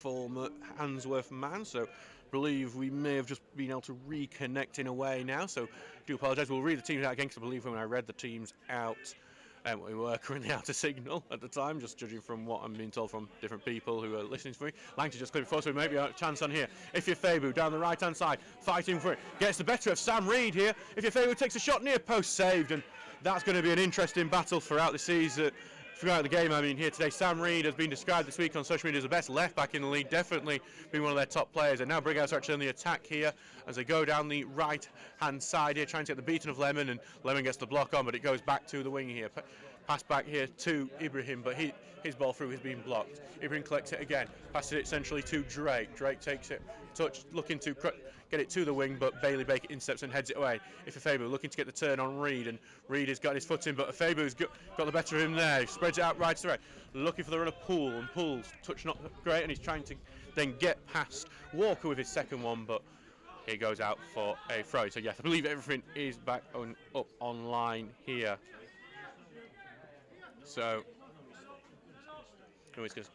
former Handsworth man, so I believe we may have just been able to reconnect in a way now, so I do apologise. We'll read the teams out again, because I believe when I read the teams out, we were currently out of signal at the time, just judging from what I'm being told from different people who are listening to me. Langton just cleared before, so maybe a chance on here. Ifeafabu down the right hand side, fighting for it, gets the better of Sam Reed here. Ifeafabu takes a shot near post, saved, and that's going to be an interesting battle throughout the season. Throughout the game, I mean, here today, Sam Reed has been described this week on social media as the best left back in the league, definitely been one of their top players. And now Brighouse are actually on the attack here as they go down the right hand side here, trying to get the beating of Lemon, and Lemon gets the block on, but it goes back to the wing here. Pass back here to Ibrahim, but his ball through has been blocked. Ibrahim collects it again, passes it essentially to Drake. Drake takes it, touch, looking to get it to the wing, but Bailey Baker intercepts and heads it away. Ifeafabu looking to get the turn on Reed, and Reed has got his foot in, but Ifeafabu's got the better of him there. He spreads it out right to right, looking for the run of Poole, and Poole's touch not great, and he's trying to then get past Walker with his second one, but he goes out for a throw. So yes, I believe everything is back up online here. So it's going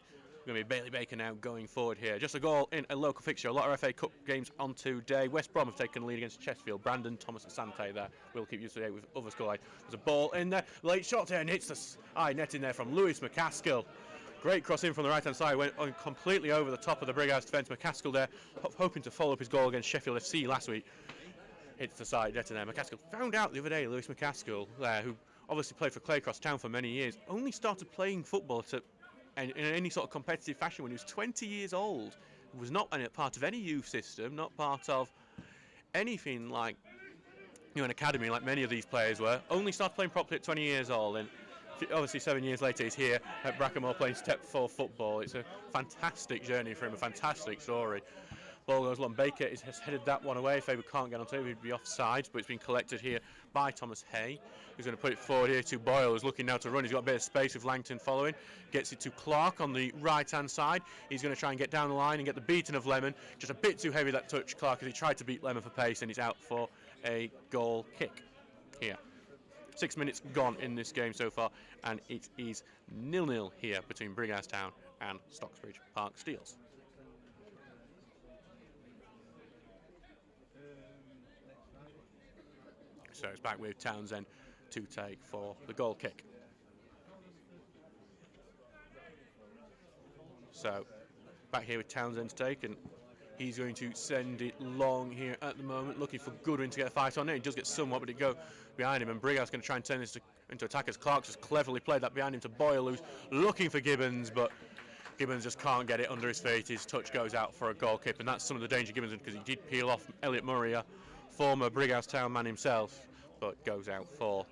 to be Bailey Baker now going forward here. Just a goal in a local fixture. A lot of FA Cup games on today. West Brom have taken the lead against Chesterfield. Brandon, Thomas and Sante there. We'll keep you up to date with other scorelines. There's a ball in there. Late shot there and hits the net in there from Lewis McCaskill. Great cross in from the right hand side. Went on completely over the top of the Brighouse defence. McCaskill there hoping to follow up his goal against Sheffield FC last week. Hits the side net in there. McCaskill found out the other day, Lewis McCaskill there, who obviously played for Claycross Town for many years, only started playing football in any sort of competitive fashion when he was 20 years old. He was not part of any youth system, not part of anything like an academy like many of these players were. Only started playing properly at 20 years old, and obviously 7 years later he's here at Brackenmore playing step 4 football. It's a fantastic journey for him, a fantastic story. Ball goes long. Baker has headed that one away. Faber can't get onto it, he'd be offside, but it's been collected here by Thomas Hay, who's going to put it forward here to Boyle, who's looking now to run. He's got a bit of space with Langton following. Gets it to Clark on the right hand side. He's going to try and get down the line and get the beating of Lemon. Just a bit too heavy that touch, Clark, as he tried to beat Lemon for pace, and he's out for a goal kick here. 6 minutes gone in this game so far, and it is 0-0 here between Brighouse Town and Stocksbridge Park Steels. So it's back with Townsend to take for the goal kick. So back here with Townsend to take, and he's going to send it long here at the moment, looking for Goodwin to get a fight on it. He does get somewhat, but it go behind him, and Brighouse going to try and turn this into attackers. Clark's just cleverly played that behind him to Boyle, who's looking for Gibbons, but Gibbons just can't get it under his feet. His touch goes out for a goal kick, and that's some of the danger Gibbons, because he did peel off Elliot Murray, a former Brighouse Town man himself, but goes out for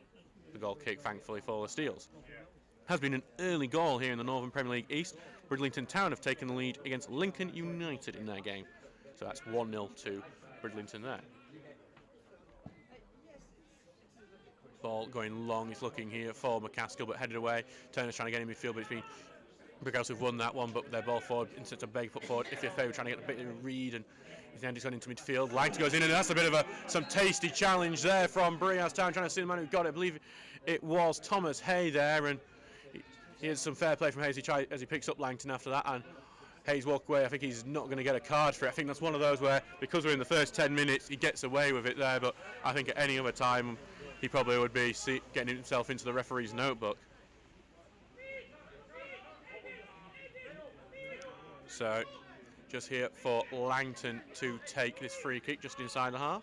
the goal kick, thankfully, for the Steels. Has been an early goal here in the Northern Premier League East. Bridlington Town have taken the lead against Lincoln United in their game. So that's 1-0 to Bridlington there. Ball going long, he's looking here for McCaskill, but headed away. Turner's trying to get in midfield, but it's been Brighouse have won that one, but their ball forward instead of Baker put forward. Ifeafabu trying to get a bit of Reed, and he's gone into midfield. Light goes in, and that's a bit of some tasty challenge there from Brighouse Town, trying to see the man who got it. I believe it was Thomas Hay there, and here's some fair play from Hayes as he picks up Langton after that, and Hayes walk away. I think he's not going to get a card for it. I think that's one of those where, because we're in the first 10 minutes, he gets away with it there, but I think at any other time he probably would be getting himself into the referee's notebook. So just here for Langton to take this free kick just inside the half.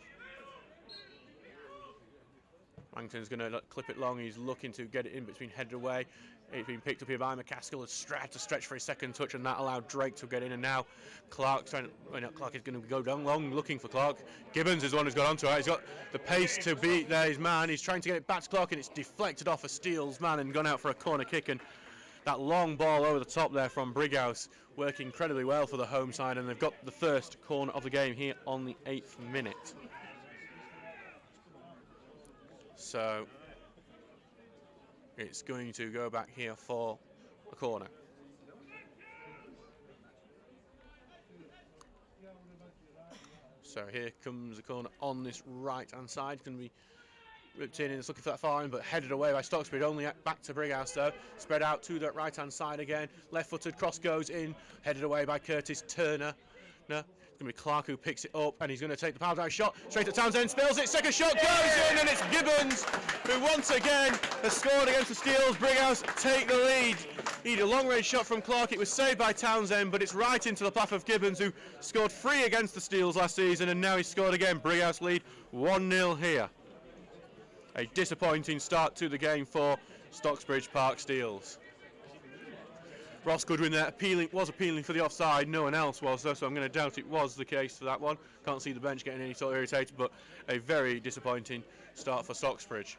Langton's going to clip it long. He's looking to get it in, but it's been headed away. It's been picked up here by McCaskill. Had to stretch for his second touch, and that allowed Drake to get in. And now Clark is going to go down long, looking for Clark. Gibbons is the one who's got onto it. He's got the pace to beat there his man. He's trying to get it back to Clark, and it's deflected off a Steel's man and gone out for a corner kick. And that long ball over the top there from Brighouse working incredibly well for the home side, and they've got the first corner of the game here on the 8th minute. So it's going to go back here for a corner. So here comes the corner on this right hand side. It's going to be Ripped in and it's looking for that far in, but headed away by Stocksbridge. Only back to Brighouse though. Spread out to the right-hand side again. Left-footed cross goes in. Headed away by Curtis Turner. No, it's going to be Clark who picks it up, and he's going to take the power down shot straight to Townsend. Spills it. Second shot goes in, and it's Gibbons who once again has scored against the Steels. Brighouse take the lead. He had a long-range shot from Clark. It was saved by Townsend, but it's right into the path of Gibbons, who scored 3 against the Steels last season, and now he's scored again. Brighouse lead 1-0 here. A disappointing start to the game for Stocksbridge Park Steels. Ross Goodwin there was appealing for the offside. No one else was though, so I'm going to doubt it was the case for that one. Can't see the bench getting any sort of irritated, but a very disappointing start for Stocksbridge.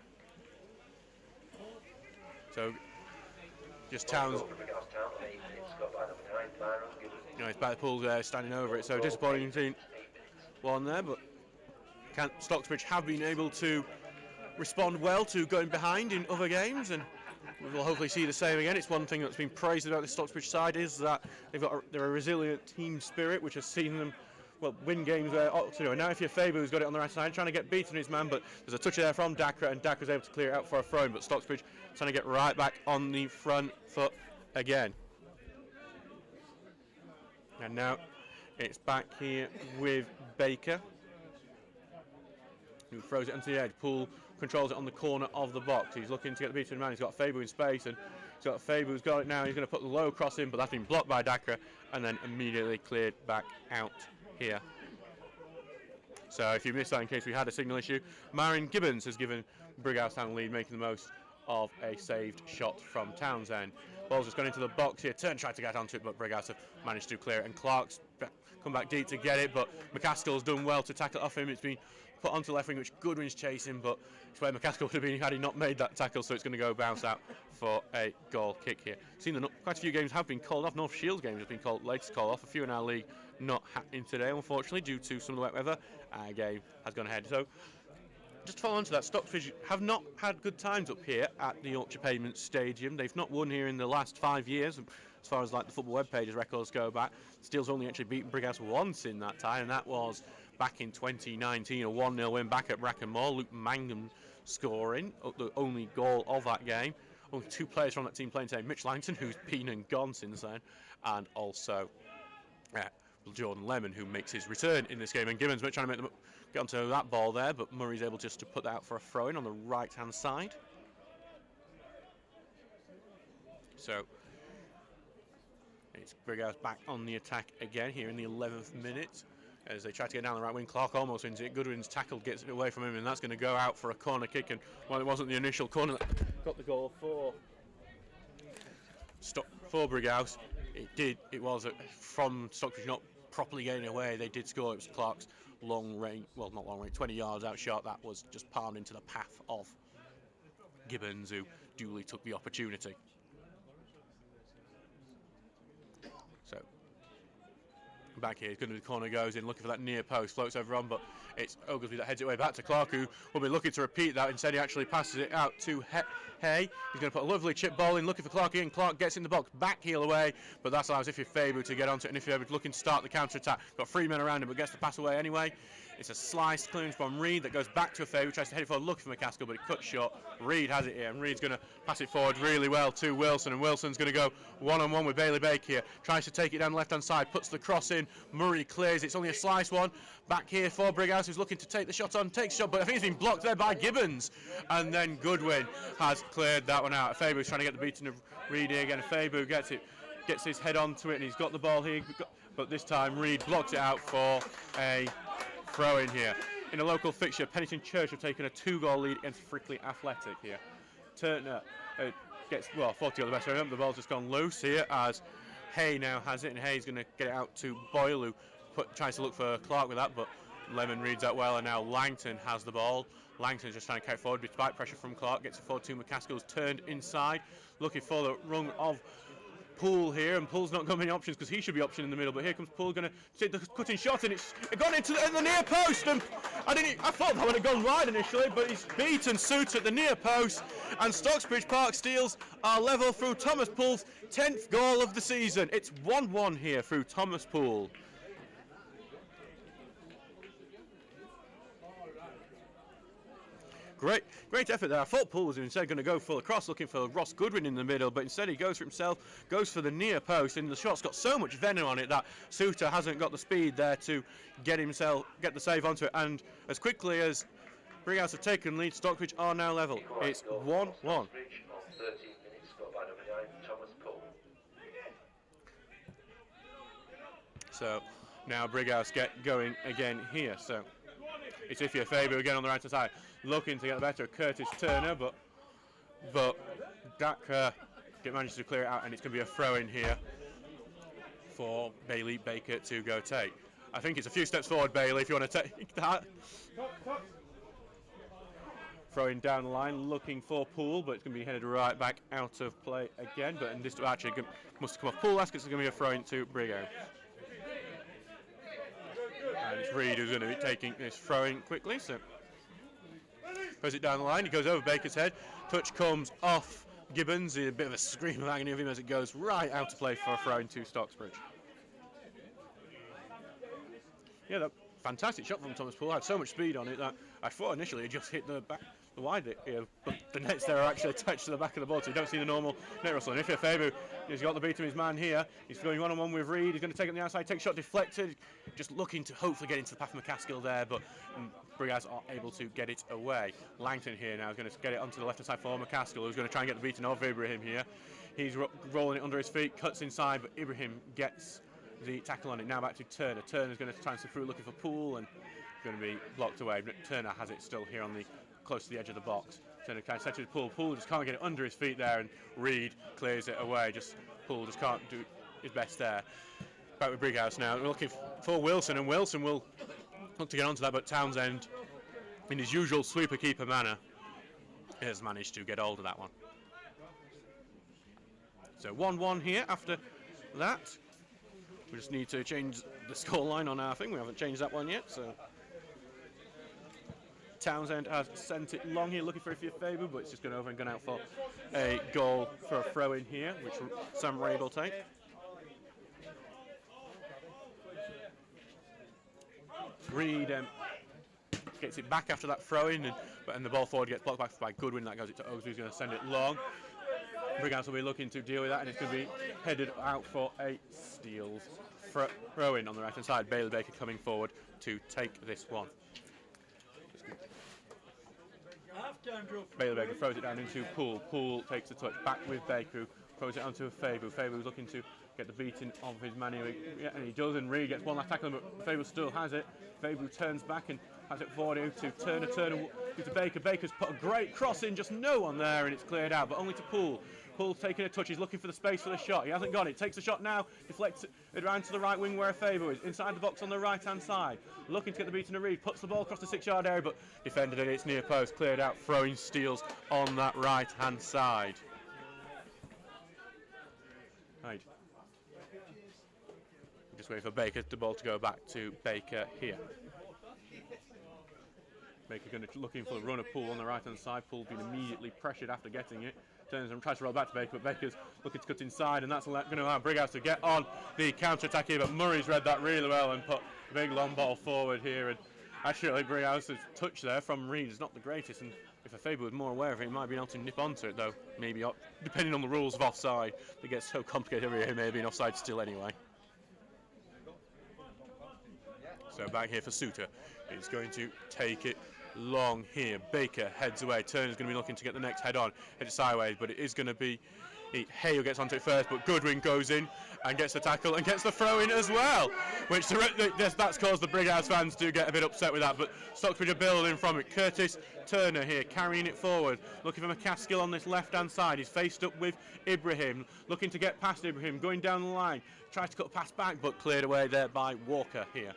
So just Towns. It's by the pool there, standing over it. So disappointing one there, but Stocksbridge have been able to respond well to going behind in other games, and we'll hopefully see the same again. It's one thing that's been praised about the Stocksbridge side is that they're a resilient team spirit, which has seen them win games where now if you're Faber, who's got it on the right side, trying to get beaten his man, but there's a touch there from Dakra, and Dakra's able to clear it out for a throw-in, but Stocksbridge trying to get right back on the front foot again. And now it's back here with Baker, who throws it onto the edge. Poole controls it on the corner of the box. He's looking to get the beat to the man. He's got Faber in space, and he's got Faber who's got it now. He's going to put the low cross in, but that's been blocked by Dakra, and then immediately cleared back out here. So if you missed that, in case we had a signal issue, Marion Gibbons has given Brighouse Town the lead, making the most of a saved shot from Townsend. Ball's just gone into the box here. Turn tried to get onto it, but Brighouse have managed to clear it, and Clark's come back deep to get it, but McCaskill's done well to tackle it off him. It's been put onto left wing, which Goodwin's chasing, but it's where McCaskill would have been had he not made that tackle, so it's going to go bounce out for a goal kick here. Seen quite a few games have been called off. North Shields games have been latest called off. A few in our league not happening today, unfortunately, due to some of the wet weather. Our game has gone ahead. So just to follow on to that, Stocksbridge have not had good times up here at the Yorkshire Pavement Stadium. They've not won here in the last 5 years, as far as the football web pages records go back. Steel's only actually beaten Brighouse once in that time, and that was back in 2019, a 1-0 win back at Brackenmore. Luke Mangum scoring the only goal of that game. Only 2 players from that team playing today: Mitch Langton, who's been and gone since then, and also Jordan Lemon, who makes his return in this game. And Gibbons trying to get onto that ball there, but Murray's able just to put that out for a throw-in on the right-hand side. So it's Brighouse back on the attack again here in the 11th minute. As they try to get down the right wing, Clark almost wins it. Goodwin's tackled, gets it away from him, and that's going to go out for a corner kick. And while it wasn't the initial corner that got the goal for Brighouse, it was from Stockbridge not properly getting away. They did score. It was Clark's long range, well, not long range, 20 yards out shot that was just palmed into the path of Gibbons, who duly took the opportunity. So back here, the corner goes in, looking for that near post, floats over on, but it's Oglesby that heads it way back to Clark, who will be looking to repeat that. Instead, he actually passes it out to Hay. He's going to put a lovely chip ball in, looking for Clark in. Clark gets in the box, back heel away, but that allows Iffy Fabu to get onto it, and Iffy Fabu looking to start the counter-attack. Got 3 men around him, but gets the pass away anyway. It's a slice clearance from Reed that goes back to a Fabu, tries to head it forward, looking for McCaskill, but it cuts short. Reed has it here, and Reed's going to pass it forward really well to Wilson, and Wilson's going to go one-on-one with Bailey Bake here. Tries to take it down the left-hand side, puts the cross in. Murray clears, it's only a slice one. Back here for Brighouse, who's looking to take the shot on, takes the shot, but I think it's been blocked there by Gibbons. And then Goodwin has cleared that one out. Fabu's trying to get the beating of Reed here again. Fabu gets his head onto it, and he's got the ball here, but this time Reed blocks it out for a throw in here. In a local fixture, Pennington Church have taken a 2-goal lead against Frickley Athletic here. Turner gets, 40 got the best of him. The ball's just gone loose here as Hay now has it, and Hay's going to get it out to Boyle, who tries to look for Clark with that, but Lemon reads that well, and now Langton has the ball. Langton's just trying to carry forward despite pressure from Clark, gets it forward to McCaskill's turned inside, looking for the rung of Poole here, and Poole's not got many options because he should be option in the middle, but here comes Poole going to take the cutting shot, and it's gone into the near post, and I thought that would have gone wide initially, but he's beaten Suit at the near post, and Stocksbridge Park Steels are level through Thomas Poole's 10th goal of the season. It's 1-1 here through Thomas Poole. Great effort there. I thought Poole was instead going to go full across, looking for Ross Goodwin in the middle, but instead he goes for himself, goes for the near post, and the shot's got so much venom on it that Suter hasn't got the speed there to get the save onto it. And as quickly as Brighouse have taken lead, Stocksbridge are now level. It's 1-1. So now Brighouse get going again here. So it's Ifya Faber again on the right hand side, looking to get the better of Curtis Turner, but Dak manages to clear it out, and it's going to be a throw in here for Bailey Baker to go take. I think it's a few steps forward, Bailey, if you want to take that. Throwing down the line, looking for Poole, but it's going to be headed right back out of play again. But in this actually must have come off Poole. It's going to be a throw into Brighouse. And it's Reed who's going to be taking this throw-in quickly, so throws it down the line. He goes over Baker's head. Touch comes off Gibbons. A bit of a scream of agony of him as it goes right out to play for a throw-in to Stocksbridge. Yeah, that fantastic shot from Thomas Poole. Had so much speed on it that I thought initially it just hit the wide here, but the nets there are actually attached to the back of the board, so you don't see the normal net rustle. And Ifya Faber, he's got the beat of his man here. He's going one-on-one with Reed. He's going to take it on the outside, take shot deflected, just looking to hopefully get into the path of McCaskill there, but Brighouse are able to get it away. Langton here now is going to get it onto the left-hand side for McCaskill, who's going to try and get the beating of Ibrahim here. He's rolling it under his feet, cuts inside, but Ibrahim gets the tackle on it. Now back to Turner. Turner's going to try and slip through looking for Poole, and going to be blocked away. Turner has it still here on the close to the edge of the box. Turner kind of set to Poole. Poole just can't get it under his feet there, and Reed clears it away. Poole just can't do his best there. Back with Brighouse now. We're looking for Wilson, and Wilson will look to get onto that, but Townsend, in his usual sweeper keeper manner, has managed to get hold of that one. So 1-1 here after that. We just need to change the scoreline on our thing. We haven't changed that one yet, so Townsend has sent it long here, looking for Ifya Faber, but it's just gone over and gone out for a goal for a throw in here, which Sam Ray will take. Reed gets it back after that throw in, and the ball forward gets blocked back by Goodwin. That goes it to Oaks, who's going to send it long. Brighouse will be looking to deal with that, and it's going to be headed out for a Steels throw in on the right hand side. Bailey Baker coming forward to take this one. Bailey Baker throws it down into Poole. Poole takes the touch back with Baker, who throws it onto Faber. Faber who's looking to get the beating of his man, and he does, and Reed gets one last tackle, but Faber still has it. Faber turns back and has it forward to Turner. Turner to Baker. Baker's put a great cross in, just no one there, and it's cleared out, but only to Poole. Poole's taking a touch, he's looking for the space for the shot. He hasn't got it. Takes the shot now, deflects it around to the right wing where Faber is. Inside the box on the right hand side. Looking to get the beating of Reed. Puts the ball across the 6-yard area, but defended it. It's near post. Cleared out. Throwing Steels on that right hand side. Right. Just waiting for Baker, the ball to go back to Baker here. Baker looking for the runner Poole on the right hand side. Poole being immediately pressured after getting it. Turns and tries to roll back to Baker, but Baker's looking to cut inside, and that's going to allow Brighouse to get on the counter-attack here, but Murray's read that really well and put a big long ball forward here, and actually Brighouse's touch there from Reed is not the greatest, and if a Faber was more aware of it, he might be able to nip onto it, though, maybe depending on the rules of offside. It gets so complicated every year, he may have been offside still anyway. So back here for Suter. He's going to take it long here. Baker heads away. Turner's going to be looking to get the next head on. Head it sideways, but it is going to be Hale gets onto it first, but Goodwin goes in and gets the tackle and gets the throw in as well, which that's caused the Brighouse fans to get a bit upset with that, but Stocksbridge are building from it. Curtis Turner here carrying it forward, looking for McCaskill on this left hand side. He's faced up with Ibrahim, looking to get past Ibrahim, going down the line, tries to cut a pass back, but cleared away there by Walker here.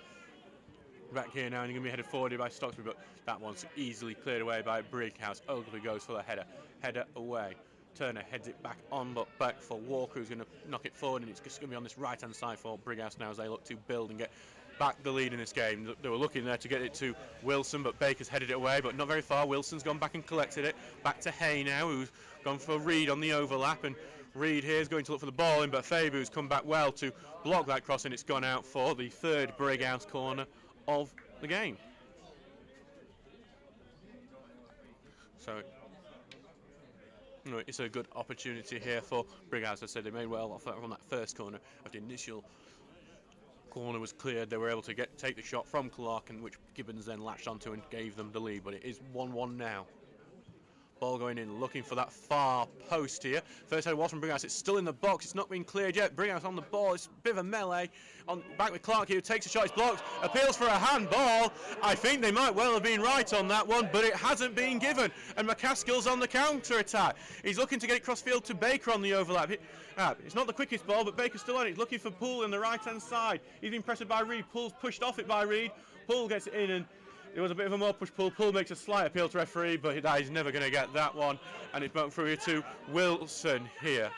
Back here now, and he's going to be headed forward by Stocksbridge, but that one's easily cleared away by Brighouse. Ogilvy goes for the header away. Turner heads it back on, but back for Walker, who's going to knock it forward, and it's just going to be on this right hand side for Brighouse now as they look to build and get back the lead in this game. They were looking there to get it to Wilson, but Baker's headed it away, but not very far. Wilson's gone back and collected it. Back to Hay now, who's gone for Reed on the overlap, and Reed here is going to look for the ball in, but Faber's come back well to block that cross, and it's gone out for the third Brighouse corner of the game. So it's a good opportunity here for Brighouse. I said they made well off from that first corner. After the initial corner was cleared, they were able to take the shot from Clark, and which Gibbons then latched onto and gave them the lead. But it is 1-1 now. Ball going in, looking for that far post here. First header was from Brighouse. It's still in the box. It's not been cleared yet. Brighouse on the ball. It's a bit of a melee. Back with Clark here. Takes a shot. It's blocked. Appeals for a handball. I think they might well have been right on that one, but it hasn't been given. And McCaskill's on the counter-attack. He's looking to get it cross-field to Baker on the overlap. It's not the quickest ball, but Baker's still on it. He's looking for Poole on the right-hand side. He's been pressured by Reed. Poole's pushed off it by Reed. Poole gets it in, and there was a bit of a more push pull. Poole makes a slight appeal to referee, but he's never going to get that one. And it's broken through here to Wilson here.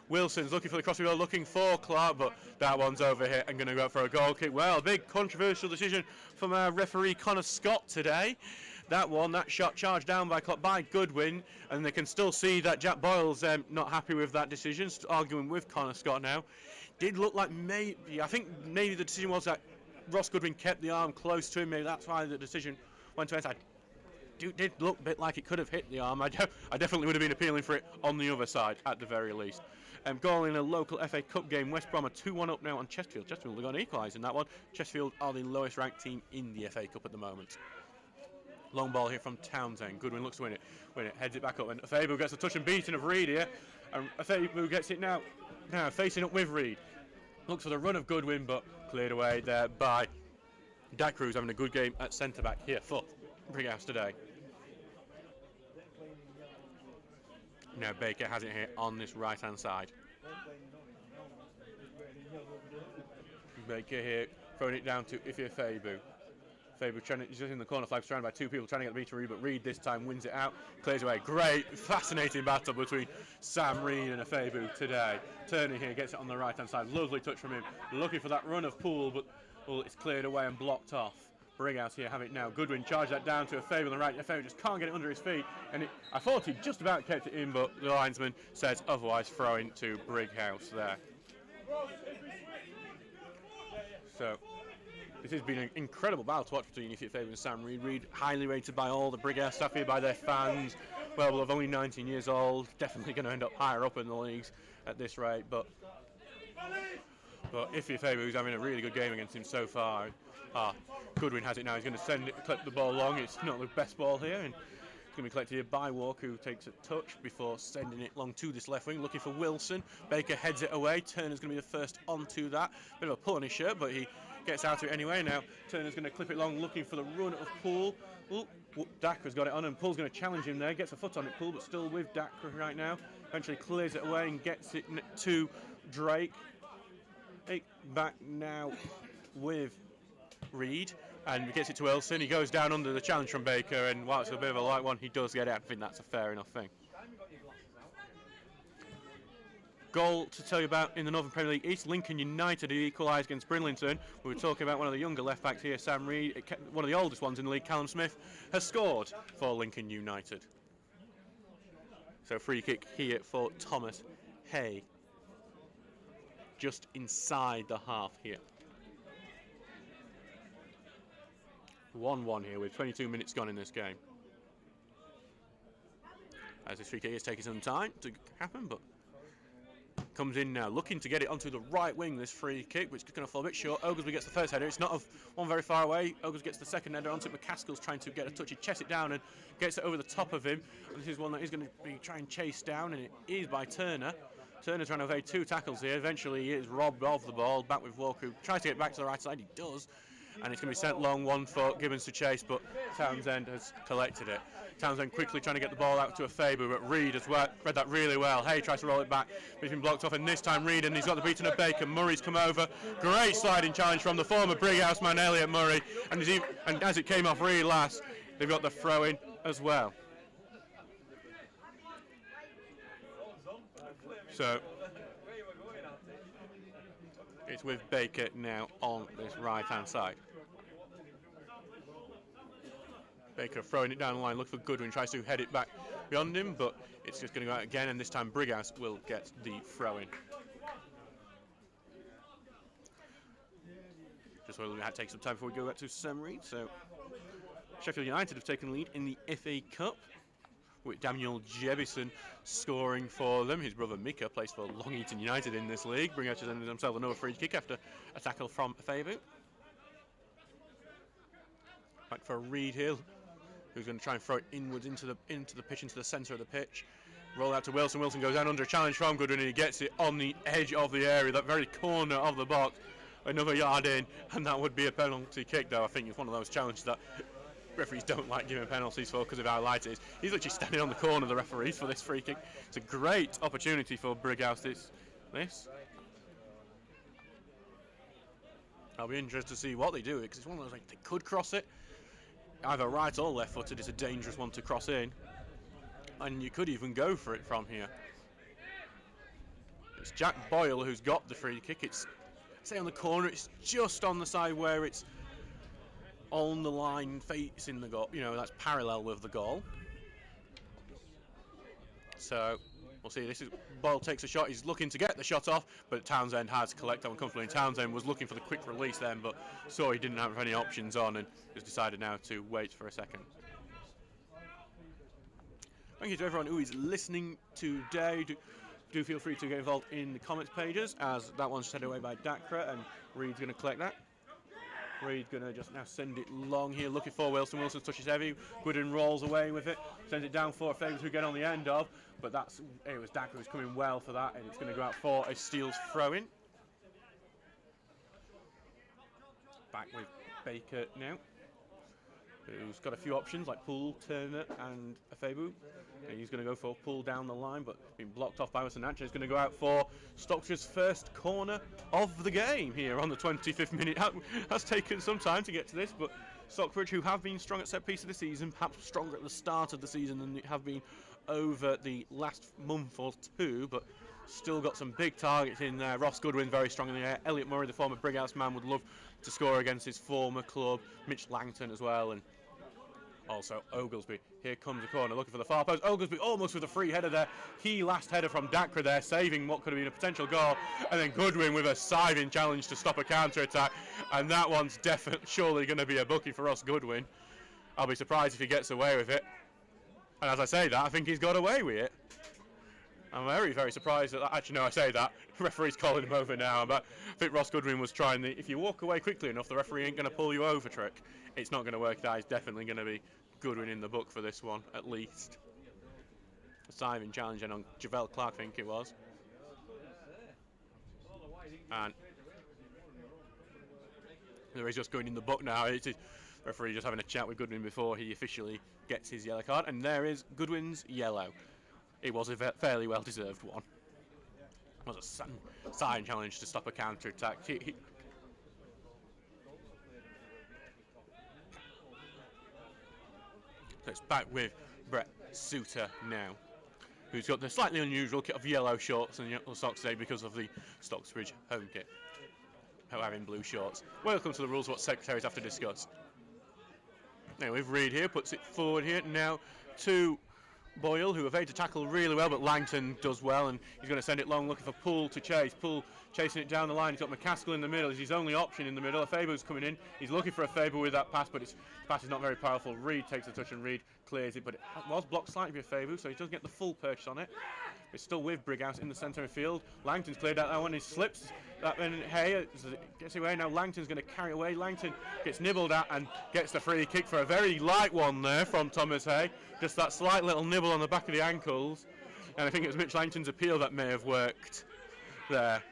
Wilson's looking for the crossfield, looking for Clark, but that one's over here and going to go up for a goal kick. Well, big controversial decision from our referee Connor Scott today. That shot charged down by Goodwin, and they can still see that Jack Boyle's not happy with that decision, arguing with Connor Scott now. Did look like I think maybe the decision was that Ross Goodwin kept the arm close to him. Maybe that's why the decision went to inside. Did look a bit like it could have hit the arm. I definitely would have been appealing for it on the other side at the very least. Goal in a local FA Cup game. West Brom are 2-1 up now on Chesterfield. Chesterfield are going to equalise in that one. Chesterfield are the lowest ranked team in the FA Cup at the moment. Long ball here from Townsend. Goodwin looks to win it, heads it back up, and Afebu gets a touch and beating of Reed here. And Afebu gets it now facing up with Reed. Looks for the run of Goodwin, but cleared away there by Dacre, who's having a good game at centre-back here for Brighouse today. Now Baker has it here on this right-hand side. Baker here throwing it down to Afebu. Afebu he's just in the corner flag, surrounded by two people trying to get the beat to Reed, but Reed this time wins it out, clears away. Great, fascinating battle between Sam Reed and Afebu today. Turner here gets it on the right-hand side. Lovely touch from him. Looking for that run of Poole, but it's cleared away and blocked off. Brighouse here have it now. Goodwin charged that down to Afebu on the right. Afebu just can't get it under his feet, and I thought he just about kept it in, but the linesman says otherwise, throwing to Brighouse there. So this has been an incredible battle to watch between Afebu and Sam Reed. Reed highly rated by all the Brighouse staff here, by their fans. Well, of only 19 years old, definitely going to end up higher up in the leagues at this rate. But Afebu, who's having a really good game against him so far. Goodwin has it now. He's going to clip the ball long. It's not the best ball here, and it's going to be collected here by Walker, who takes a touch before sending it long to this left wing, looking for Wilson. Baker heads it away. Turner's going to be the first onto that. Bit of a pull on his shirt, but he gets out of it anyway. Now Turner's going to clip it long, looking for the run of Poole. Dacre's got it on, and Poole's going to challenge him there. Gets a foot on it, Poole, but still with Dacre right now. Eventually clears it away and gets it to Drake. Back now with Reed, and gets it to Wilson. He goes down under the challenge from Baker, and while it's a bit of a light one, he does get it. I think that's a fair enough thing. Goal to tell you about in the Northern Premier League East. Lincoln United who equalised against Bridlington. We were talking about one of the younger left backs here, Sam Reed. One of the oldest ones in the league, Callum Smith, has scored for Lincoln United. So free kick here for Thomas Hay, just inside the half here. 1-1 here with 22 minutes gone in this game. As this free kick is taking some time to happen, but comes in now, looking to get it onto the right wing, this free kick, which is going to fall a bit short. Oglesby gets the first header. It's not one very far away. Oglesby gets the second header onto it. McCaskill's trying to get a touch. He chests it down and gets it over the top of him. And this is one that he's going to be trying to chase down, and it is by Turner. Turner trying to evade two tackles here. Eventually he is robbed of the ball. Back with Walker, who tries to get back to the right side. He does. And it's going to be sent long, one for Gibbons to chase, but Townsend has collected it. Townsend quickly trying to get the ball out to Afebu, but Reed has read that really well. Hay tries to roll it back, but he's been blocked off, and this time Reed, and he's got the beating of Baker. Murray's come over. Great sliding challenge from the former Brighouse man, Elliot Murray, and as it came off Reed last, they've got the throw-in as well. So it's with Baker now on this right-hand side. Baker throwing it down the line, look for Goodwin, tries to head it back beyond him, but it's just going to go out again, and this time Brighouse will get the throw-in. Just so we had to take some time before we go back to Sam Reed. So Sheffield United have taken the lead in the FA Cup with Daniel Jebison scoring for them. His brother Mika plays for Long Eaton United in this league. Brighouse has ended himself another free kick after a tackle from Fabu. Back for Reed Hill, who's going to try and throw it inwards into the pitch, into the centre of the pitch. Roll out to Wilson. Wilson goes down under a challenge from Goodwin, and he gets it on the edge of the area, that very corner of the box. Another yard in, and that would be a penalty kick, though. I think it's one of those challenges that referees don't like giving penalties for because of how light it is. He's literally standing on the corner of the referees for this free kick. It's a great opportunity for Brighouse. This. I'll be interested to see what they do, because it's one of those, like, they could cross it either right or left footed. It's a dangerous one to cross in, and you could even go for it from here. It's Jack Boyle who's got the free kick. It's, say, on the corner. It's just on the side where it's on the line facing the goal, you know, that's parallel with the goal. So we'll see. This is Boyle takes a shot. He's looking to get the shot off, but Townsend has collected that one comfortably. Townsend was looking for the quick release then, but saw he didn't have any options on and has decided now to wait for a second. Thank you to everyone who is listening today. Do feel free to get involved in the comments pages, as that one's sent away by Dakra, and Reed's going to collect that. Reed's going to just now send it long here, looking for Wilson. Wilson touches heavy. Gooden rolls away with it, sends it down for Faber to get on the end of, but it was Dakra who's coming well for that, and it's going to go out for a Steele's throw-in. Back with Baker now, who's got a few options like Poole, Turner and Afebu. And he's going to go for a pull down the line, but being blocked off by Wilson. Natcher is going to go out for Stocksbridge's first corner of the game here on the 25th minute. It has taken some time to get to this, but Stocksbridge, who have been strong at set piece of the season, perhaps stronger at the start of the season than they have been over the last month or two, but still got some big targets in there. Ross Goodwin very strong in the air. Elliot Murray, the former Brighouse man, would love to score against his former club. Mitch Langton as well, and also Oglesby. Here comes the corner, looking for the far post. Oglesby almost with a free header there. He last header from Dakra there, saving what could have been a potential goal. And then Goodwin with a scything challenge to stop a counter-attack. And that one's definitely, surely going to be a bookie for Ross Goodwin. I'll be surprised if he gets away with it. And as I say that, I think he's got away with it. I'm very, very surprised that, actually no, I say that, the referee's calling him over now, but I think Ross Goodwin was trying the, if you walk away quickly enough, the referee ain't going to pull you over trick. It's not going to work. That is definitely going to be Goodwin in the book for this one, at least. A Simon challenging on Javel Clark, I think it was. And there is just going in the book now. It is the referee just having a chat with Goodwin before he officially gets his yellow card, and there is Goodwin's yellow. It was a fairly well-deserved one. It was a sign challenge to stop a counter-attack. So it's back with Brett Suter now, who's got the slightly unusual kit of yellow shorts and yellow socks today because of the Stocksbridge home kit, however in blue shorts. Welcome to the rules what secretaries have to discuss. Now we've Reed here, puts it forward here, now to Boyle, who evades a tackle really well, but Langton does well, and he's going to send it long, looking for Poole to chase. Poole chasing it down the line. He's got McCaskill in the middle. It's his only option in the middle. Faber's coming in. He's looking for a Faber with that pass, but the pass is not very powerful. Reed takes the touch and Reed clears it, but it was blocked slightly by Faber, so he doesn't get the full purchase on it. It's still with Brighouse in the centre of the field. Langton's cleared out that one. He slips that, and Hay gets away. Now Langton's going to carry away. Langton gets nibbled at and gets the free kick for a very light one there from Thomas Hay. Just that slight little nibble on the back of the ankles. And I think it was Mitch Langton's appeal that may have worked there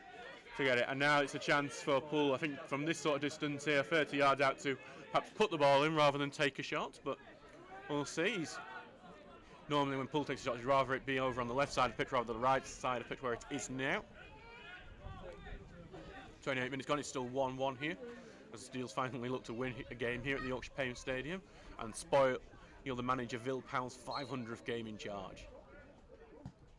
to get it. And now it's a chance for Poole, I think from this sort of distance here, 30 yards out, to perhaps put the ball in rather than take a shot. But we'll see. Normally when Poole takes a shot, he'd rather it be over on the left side of the pitch rather than the right side of the pitch where it is now. 28 minutes gone, it's still 1-1 here, as the Steels finally look to win a game here at the Yorkshire Payne Stadium and spoil the manager Vil Powell's 500th game in charge.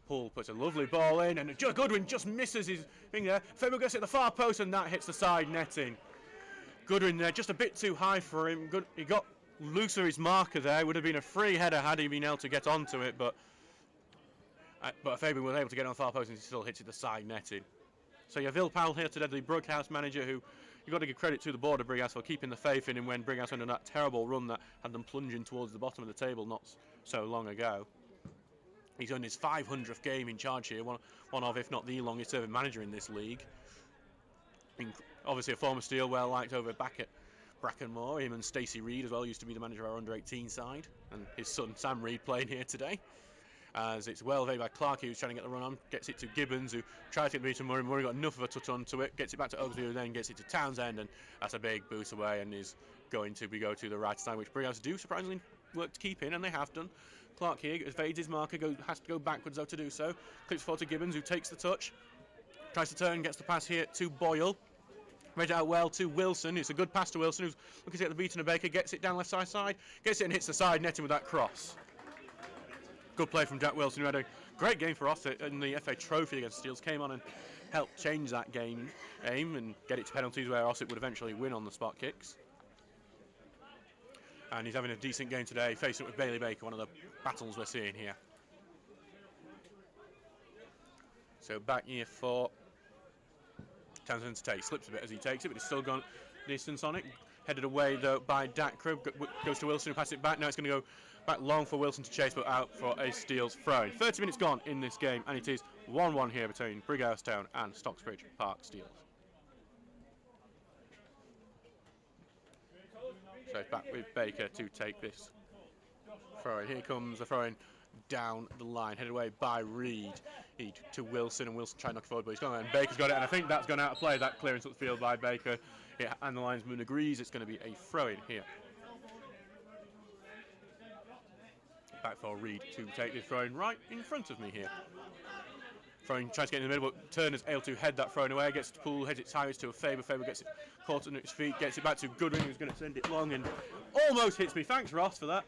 Poole puts a lovely ball in, and Goodwin just misses his thing there. Faber gets it at the far post, and that hits the side netting. Goodwin there, just a bit too high for him. He got loose of his marker there. Would have been a free header had he been able to get onto it, but Faber was able to get on the far post and he still hits it the side netting. So yeah, Vil Powell here today, the Brighouse manager, who you've got to give credit to the board of Brighouse for keeping the faith in him when Brighouse went on that terrible run that had them plunging towards the bottom of the table not so long ago. He's on his 500th game in charge here, one of, if not the longest serving manager in this league. Obviously a former Steel, well liked over back at Brackenmore. Him and Stacey Reid as well used to be the manager of our under-18 side, and his son Sam Reid playing here today. As it's well evaded by Clark, who's trying to get the run on, gets it to Gibbons, who tries to get the beat to Murray. Murray got enough of a touch onto it, gets it back to Oglesby, who then gets it to Townsend, and that's a big boost away and is going to go to the right side, which Brighouse do surprisingly work to keep in, and they have done. Clark here evades his marker, has to go backwards though to do so. Clips forward to Gibbons, who takes the touch, tries to turn, gets the pass here to Boyle. Read out well to Wilson. It's a good pass to Wilson, who's looking to get the beat on a Baker, gets it down left side, gets it and hits the side netting with that cross. Good play from Jack Wilson, who had a great game for Ossett in the FA Trophy against Steels. Came on and helped change that game aim and get it to penalties where Ossett would eventually win on the spot kicks. And he's having a decent game today, facing up with Bailey Baker, one of the battles we're seeing here. So back here for Townsend to take. Slips a bit as he takes it, but he's still gone distance on it. Headed away though by Dakra, goes to Wilson, who passes it back. Now it's going to go back long for Wilson to chase, but out for a Steels throw. 30 minutes gone in this game, and it is 1-1 here between Brighouse Town and Stocksbridge Park Steels. So back with Baker to take this throw in. Here comes the throw in down the line, headed away by Reid to Wilson, and Wilson trying to knock it forward, but he's gone, and Baker's got it, and I think that's gone out of play, that clearance up the field by Baker. Yeah, and the linesman agrees it's going to be a throw in here. Back for Reid to take this throw in right in front of me here. Throwing, tries to get in the middle, but Turner's able to head that throw away, gets to Poole, heads it sideways to a Faber. Faber gets it caught under his feet, gets it back to Goodwin, who's going to send it long and almost hits me. Thanks, Ross, for that.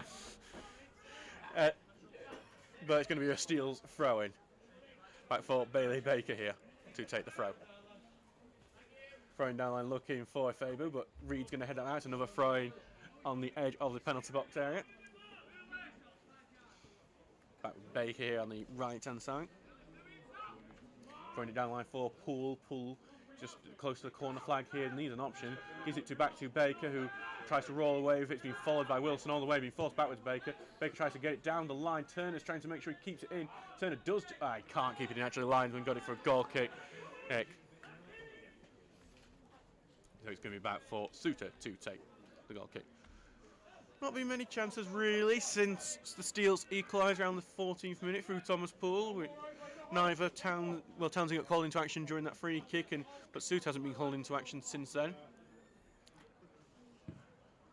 But it's going to be a Steels throw in. Back for Bailey Baker here to take the throw. Throwing down line looking for Faber, but Reid's going to head that out. Another throw in on the edge of the penalty box area. Back with Baker here on the right hand side. Throwing it down line for Poole. Poole just close to the corner flag here, needs an option. Gives it back to Baker, who tries to roll away with it. It's been followed by Wilson all the way, being forced backwards Baker. Baker tries to get it down the line. Turner's trying to make sure he keeps it in. Turner does. He can't keep it in. Actually, the linesman got it for a goal kick. So it's going to be back for Suter to take the goal kick. Not been many chances really since the Steels equalised around the 14th minute through Thomas Poole. Neither Townsend got called into action during that free kick, but Suter hasn't been called into action since then.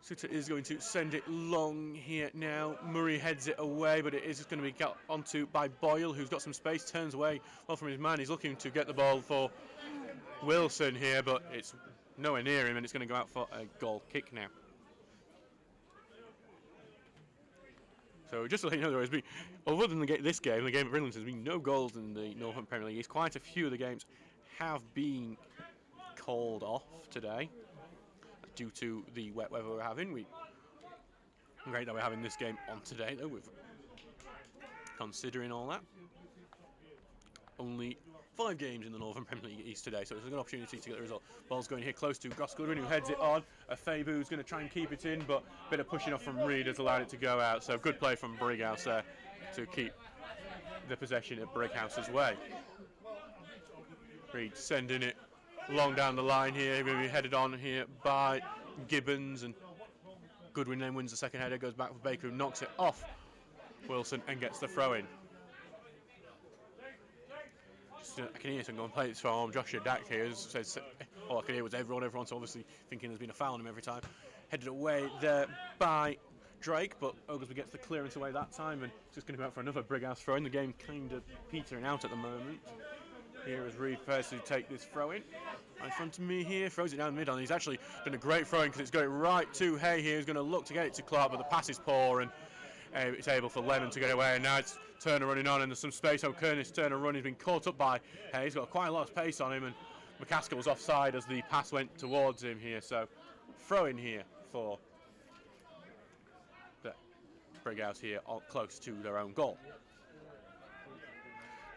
Suter is going to send it long here now. Murray heads it away, but it is going to be got onto by Boyle, who's got some space, turns away well from his man. He's looking to get the ball for Wilson here, but it's nowhere near him, and it's going to go out for a goal kick now. So just to let you know, there has been, other than this game, the game at Brighouse, there's been no goals in the Northern Premier League. Quite a few of the games have been called off today due to the wet weather we're having. Great that we're having this game on today, though, with considering all that. Only 5 games in the Northern Premier League East today, so it's a good opportunity to get the result. Ball's going here close to Goss Goodwin, who heads it on. Fabu, who's going to try and keep it in, but a bit of pushing off from Reid has allowed it to go out. So good play from Brighouse there to keep the possession at Brighouse's way. Reid sending it long down the line here. Going to be headed on here by Gibbons, and Goodwin then wins the second header, goes back for Baker, who knocks it off Wilson and gets the throw in. I can hear someone play this from Joshua Dack here. Says, all I could hear was everyone's obviously thinking there's been a foul on him every time. Headed away there by Drake, but Oglesby gets the clearance away that time, and it's just going to go out for another Brighouse throw in. The game kind of petering out at the moment. Here is Reid first to take this throw in. In front of me here, throws it down the mid on. He's actually done a great throw in because it's going right to Hay here. He's going to look to get it to Clark, but the pass is poor, and it's able for Lennon to get away, and now it's Turner running on, and there's some space on Curtis. Turner run, he's been caught up by Hay. He's got quite a lot of pace on him, and McCaskill was offside as the pass went towards him here, so throw in here for the Brighouse here close to their own goal.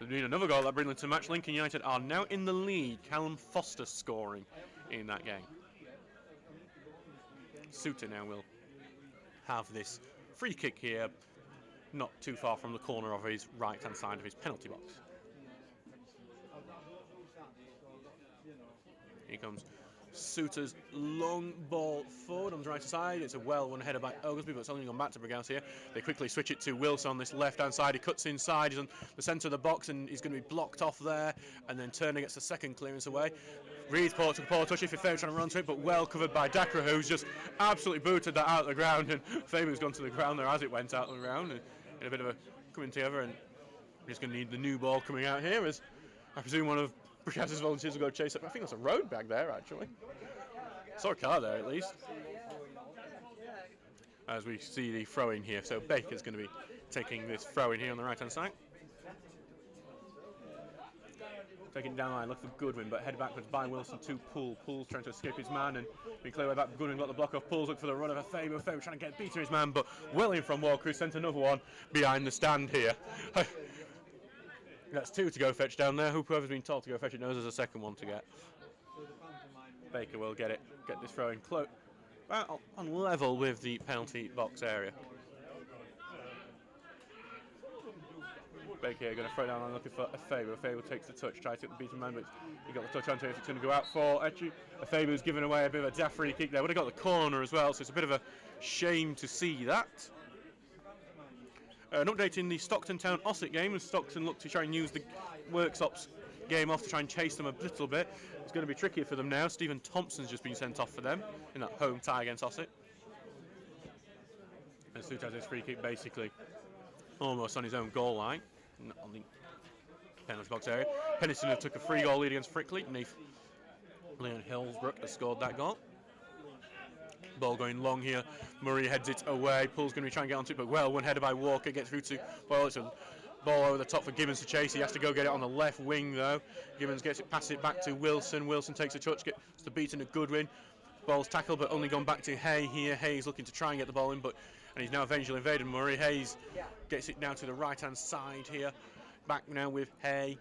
They need another goal that brings them to match. Lincoln United are now in the lead. Callum Foster scoring in that game. Suter now will have this free kick here not too far from the corner of his right-hand side of his penalty box. Here comes Suter's long ball forward on the right side. It's a well-run header by Oglesby, but it's only gone back to Brighouse here. They quickly switch it to Wilson on this left-hand side. He cuts inside, he's on the centre of the box, and he's going to be blocked off there, and then turning gets the second clearance away. Reed's took a poor touch if Faber trying to run to it, but well covered by Dakra, who's just absolutely booted that out of the ground, and Faber's gone to the ground there as it went out of the ground, and in a bit of a coming together, and we're just going to need the new ball coming out here, as I presume one of Brighouse's volunteers will go chase it. I think that's a road back there, actually. Saw a car there, at least. As we see the throw-in here, so Baker's going to be taking this throw-in here on the right-hand side. Taking it down the line, look for Goodwin, but headed backwards by Wilson to Poole. Poole's trying to escape his man and be clear way back. Goodwin got the block off. Poole's look for the run of a Faber. Faber trying to get beat to his man, but well in from Walker, who sent another one behind the stand here. That's two to go fetch down there. Whoever's been told to go fetch it knows there's a second one to get. Baker will get this throw in close, about on level with the penalty box area. Baker here going to throw down and looking for a Faber. Faber takes the touch, tries to get the beaten man, but he got the touch onto it. It's going to go out for Etchu. Faber's given away a bit of a daft free kick there. Would have got the corner as well, so it's a bit of a shame to see that. An update in the Stockton Town Ossett game, as Stockton look to try and use the Worksop's game off to try and chase them a little bit. It's going to be trickier for them now. Stephen Thompson's just been sent off for them in that home tie against Ossett. And Suter has his free kick basically almost on his own goal line, on the penalty box area. Pennington took a 3-goal lead against Frickley. Leon Hillsbrook has scored that goal. Ball going long here. Murray heads it away. Poole's going to be trying to get onto it, but well, one header by Walker gets through to Boyle. It's a ball over the top for Gibbons to chase. He has to go get it on the left wing though. Gibbons gets it, passes it back to Wilson. Wilson takes a touch, gets the beating of Goodwin. Ball's tackled, but only gone back to Hay here. Hayes looking to try and get the ball in, and he's now eventually invaded Murray. Hayes gets it down to the right-hand side here. Back now with Hay.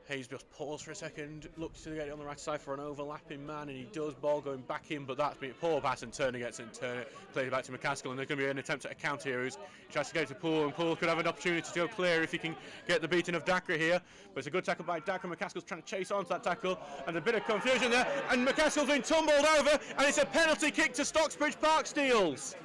Hayes just paused for a second, looks to get it on the right side for an overlapping man, and he does. Ball going back in, but that's been a poor pass, and Turner gets it and Turner plays it back to McCaskill, and there's going to be an attempt at a counter here. He tries to get it to Poole, and Poole could have an opportunity to go clear if he can get the beating of Dakra here. But it's a good tackle by Dakra. McCaskill's trying to chase onto that tackle, and a bit of confusion there, and McCaskill's been tumbled over, and it's a penalty kick to Stocksbridge Park Steels.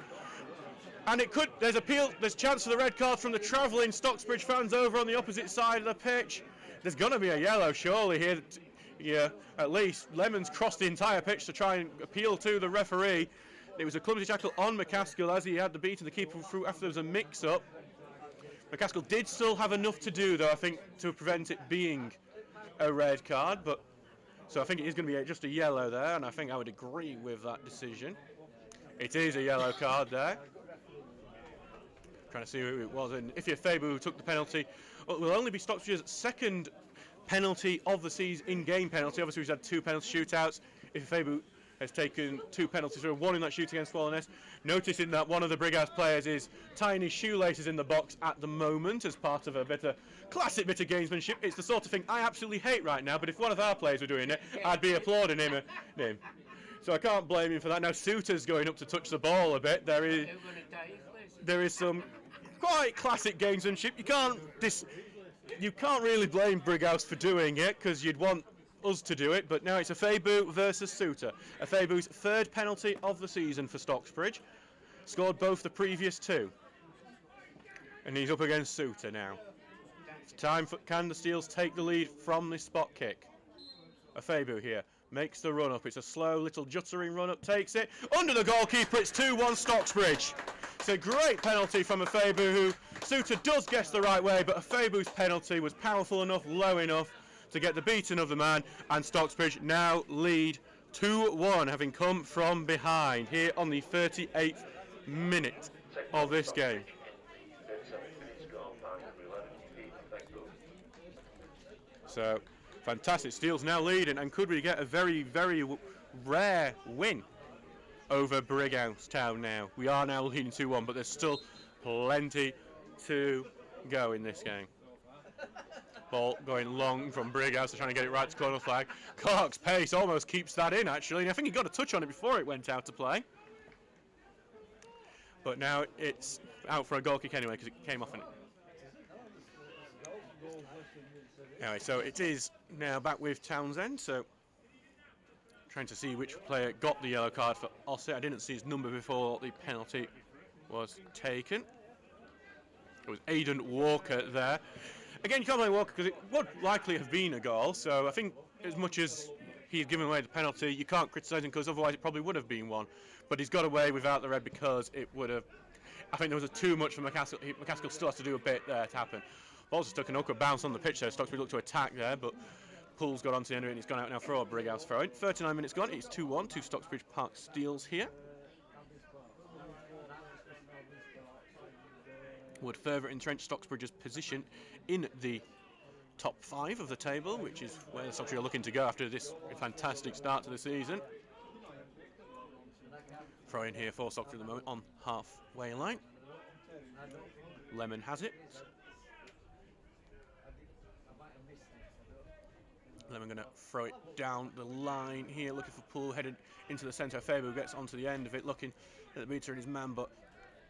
And there's chance for the red card from the travelling Stocksbridge fans over on the opposite side of the pitch. There's going to be a yellow surely here. Yeah, at least. Lemons crossed the entire pitch to try and appeal to the referee. It was a clumsy tackle on McCaskill as he had the beat and the keeper through after there was a mix-up. McCaskill did still have enough to do though, I think, to prevent it being a red card. So I think it is going to be just a yellow there, and I think I would agree with that decision. It is a yellow card there. Trying to see who it was, and if you're Faber who took the penalty, well, it will only be Stocksbridge's second penalty of the season, in-game penalty. Obviously, we've had 2 penalty shootouts. If Faber has taken 2 penalties, so 1 in that shoot against Swallowness. Noticing that one of the Brighouse players is tying his shoelaces in the box at the moment as part of a classic bit of gamesmanship. It's the sort of thing I absolutely hate right now, but if one of our players were doing it, I'd be applauding him. So I can't blame him for that. Now Suter's going up to touch the ball a bit. There is some quite classic gamesmanship. You can't really blame Brighouse for doing it because you'd want us to do it, but now it's a Fabu versus Suter. A Fabu's 3rd penalty of the season for Stocksbridge. Scored both the previous 2. And he's up against Suter now. It's time for can the Steels take the lead from this spot kick. A Fabu here. Makes the run up. It's a slow little juttering run up. Takes it. Under the goalkeeper. It's 2-1 Stocksbridge. It's a great penalty from a Fabu who Suter does guess the right way, but a Fabu's penalty was powerful enough, low enough to get the beating of the man, and Stocksbridge now lead 2-1, having come from behind here on the 38th minute of this game. So, fantastic. Steels now leading, and could we get a very, very rare win over Brighouse Town now? We are now leading 2-1, but there's still plenty to go in this game. Ball going long from Brighouse, trying to get it right to corner flag. Clark's pace almost keeps that in, actually, and I think he got a touch on it before it went out to play. But now it's out for a goal kick anyway because it came off. Anyway, so it is now back with Townsend. So trying to see which player got the yellow card for Ossett. I didn't see his number before the penalty was taken. It was Aidan Walker there. Again, you can't blame Walker because it would likely have been a goal. So I think as much as he's given away the penalty, you can't criticise him because otherwise it probably would have been one. But he's got away without the red because it would have. I think there was too much for McCaskill. McCaskill still has to do a bit there to happen. Ball's just took an awkward bounce on the pitch there. Stocksbridge looked to attack there, but Poole's got onto the end of it and he's gone out now for a Brighouse throw in. 39 minutes gone. It's 2-1 to Stocksbridge Park Steels here. Would further entrench Stocksbridge's position in the top 5 of the table, which is where Stocksbridge are looking to go after this fantastic start to the season. Throw in here for Stocksbridge at the moment on halfway line. Lemon has it. Lemon going to throw it down the line here, looking for Poole, headed into the centre. Faber gets onto the end of it, looking at the beater and his man, but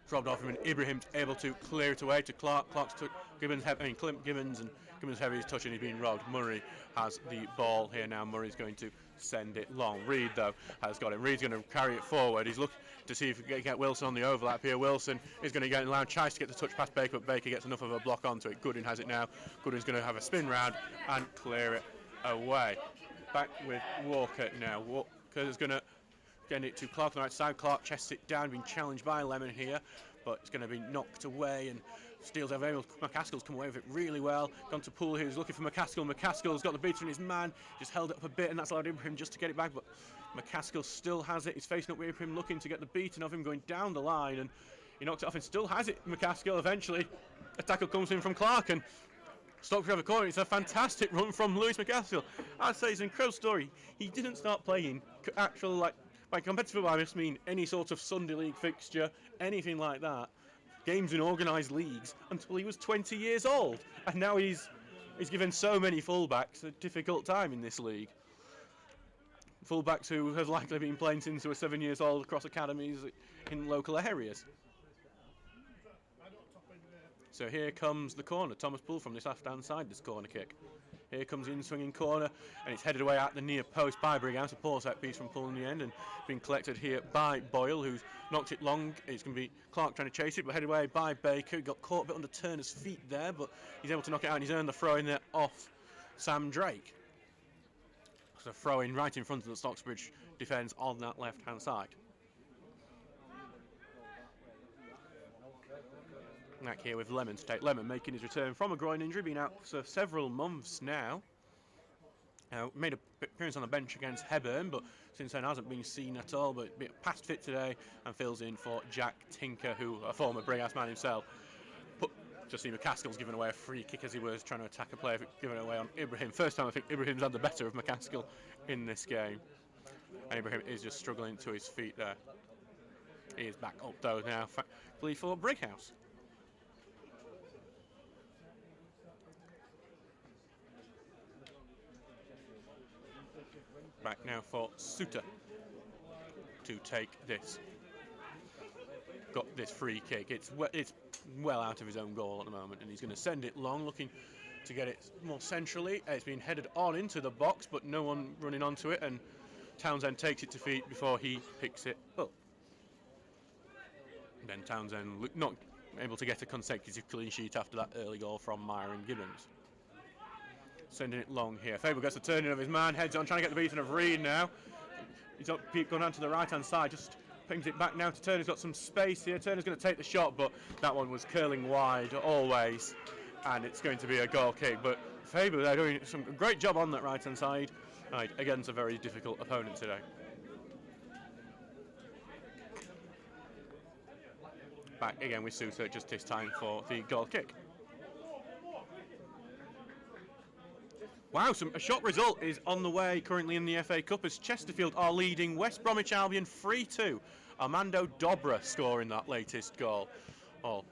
dropped off him, and Ibrahim's able to clear it away to Clark. Clark's took Gibbons, Gibbons, and Gibbons heavy's touching, he's being robbed. Murray has the ball here now. Murray's going to send it long. Reed, though, has got it. Reed's going to carry it forward. He's looking to see if he can get Wilson on the overlap here. Wilson is going to get in line, tries to get the touch past Baker, but Baker gets enough of a block onto it. Goodwin has it now. Goodwin's going to have a spin round and clear it away. Back with Walker now. Walker is going to get it to Clark on the right side. Clark chests it down, being challenged by Lemon here, but it's going to be knocked away, and Steele's available. McCaskill's come away with it really well. Gone to Poole, who's looking for McCaskill. McCaskill's got the beater in his man, just held it up a bit, and that's allowed Ibrahim just to get it back, but McCaskill still has it. He's facing up with Ibrahim, looking to get the beating of him, going down the line, and he knocked it off and still has it. McCaskill eventually. A tackle comes in from Clark, and Stockbridge have a corner. It's a fantastic run from Lewis McCaskill. I'd say it's an incredible story. He didn't start playing actual, like, by competitive football, I just mean any sort of Sunday league fixture, anything like that, games in organised leagues, until he was 20 years old. And now he's given so many fullbacks a difficult time in this league. Fullbacks who have likely been playing since they were 7 years old across academies in local areas. So here comes the corner. Thomas Poole from this left-hand side, this corner kick. Here comes the in-swinging corner, and it's headed away at the near post by Brighouse. A poor set piece from Poole in the end, and being collected here by Boyle, who's knocked it long. It's going to be Clark trying to chase it, but headed away by Baker. He got caught a bit under Turner's feet there, but he's able to knock it out, and he's earned the throw in there off Sam Drake. So throw in right in front of the Stocksbridge defence on that left-hand side. Back here with Lemon to take. Lemon making his return from a groin injury, been out for several months now. Made an appearance on the bench against Hebburn, but since then hasn't been seen at all, but past fit today and fills in for Jack Tinker, who a former Brighouse man himself. Just see McCaskill's given away a free kick as he was trying to attack a player, given away on Ibrahim. First time I think Ibrahim's had the better of McCaskill in this game. And Ibrahim is just struggling to his feet there. He is back up though now, thankfully for Brighouse. Back now for Suter to take this. Got this free kick. It's well out of his own goal at the moment, and he's going to send it long, looking to get it more centrally. It's been headed on into the box, but no one running onto it, and Townsend takes it to feet before he picks it up. Then Townsend not able to get a consecutive clean sheet after that early goal from Myron Gibbons. Sending it long here. Faber gets the turning of his man, heads on, trying to get the beating of Reed now. He's going down to the right-hand side, just pings it back now to Turner's got some space here. Turner's going to take the shot, but that one was curling wide always, and it's going to be a goal kick. But Faber, they're doing some great job on that right-hand side against a very difficult opponent today. Back again with Suter, just this time for the goal kick. Wow, a shock result is on the way currently in the FA Cup as Chesterfield are leading West Bromwich Albion 3-2. Armando Dobra scoring that latest goal. Oh,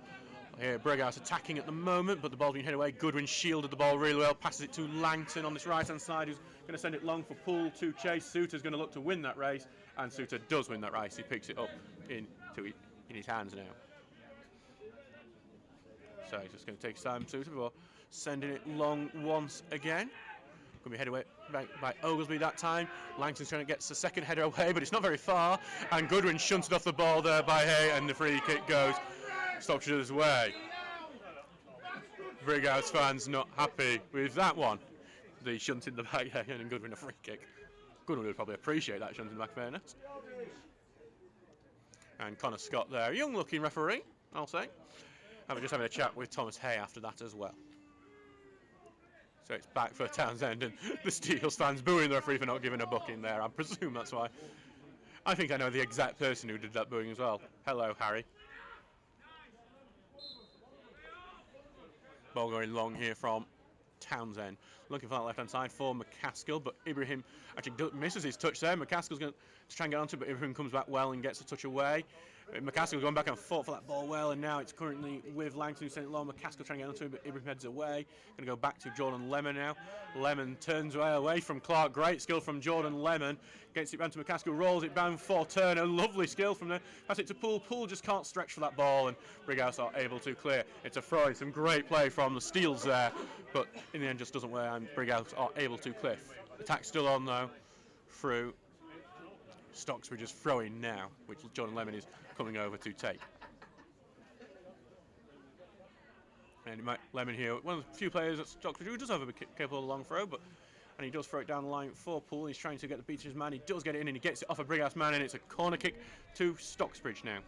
here Brighouse attacking at the moment, but the ball's been hit away. Goodwin shielded the ball really well, passes it to Langton on this right-hand side, who's going to send it long for Poole to chase. Suter's going to look to win that race, and Suter does win that race. He picks it up into in his hands now. So he's just going to take his time before sending it long once again. Going to be headed away by Oglesby that time. Langton's trying to get the second header away, but it's not very far. And Goodwin shunted off the ball there by Hay, and the free kick goes Stocksbridge's way. Brighouse fans not happy with that one. The shunt in the back, and Goodwin a free kick. Goodwin would probably appreciate that shunt in the back, fairness. And Connor Scott there, a young-looking referee, I'll say. And we're just having a chat with Thomas Hay after that as well. So it's back for Townsend, and the Steels fans booing the referee for not giving a booking there. I presume that's why. I think I know the exact person who did that booing as well. Hello, Harry. Ball going long here from Townsend. Looking for that left-hand side for McCaskill, but Ibrahim actually misses his touch there. McCaskill's going to try and get onto it, but Ibrahim comes back well and gets a touch away. McCaskill going back and fought for that ball well, and now it's currently with Langton who sent it low. McCaskill trying to get onto it, but Ibrahim heads away. Going to go back to Jordan Lemon now. Lemon turns away from Clark. Great skill from Jordan Lemon. Gets it round to McCaskill, rolls it down for Turner. Lovely skill from there. Pass it to Poole. Poole just can't stretch for that ball, and Brighouse are able to clear. It's a throw. Some great play from the Steels there, but in the end just doesn't work, and Brighouse are able to clear. Attack still on though through Stocksbridge is throwing now, which Jordan Lemon is coming over to take. And Lemon here, one of the few players at Stocksbridge who does have a capable of a long throw, and he does throw it down the line for Poole. He's trying to get the beat to his man. He does get it in, and he gets it off a Brighouse man, and it's a corner kick to Stocksbridge now.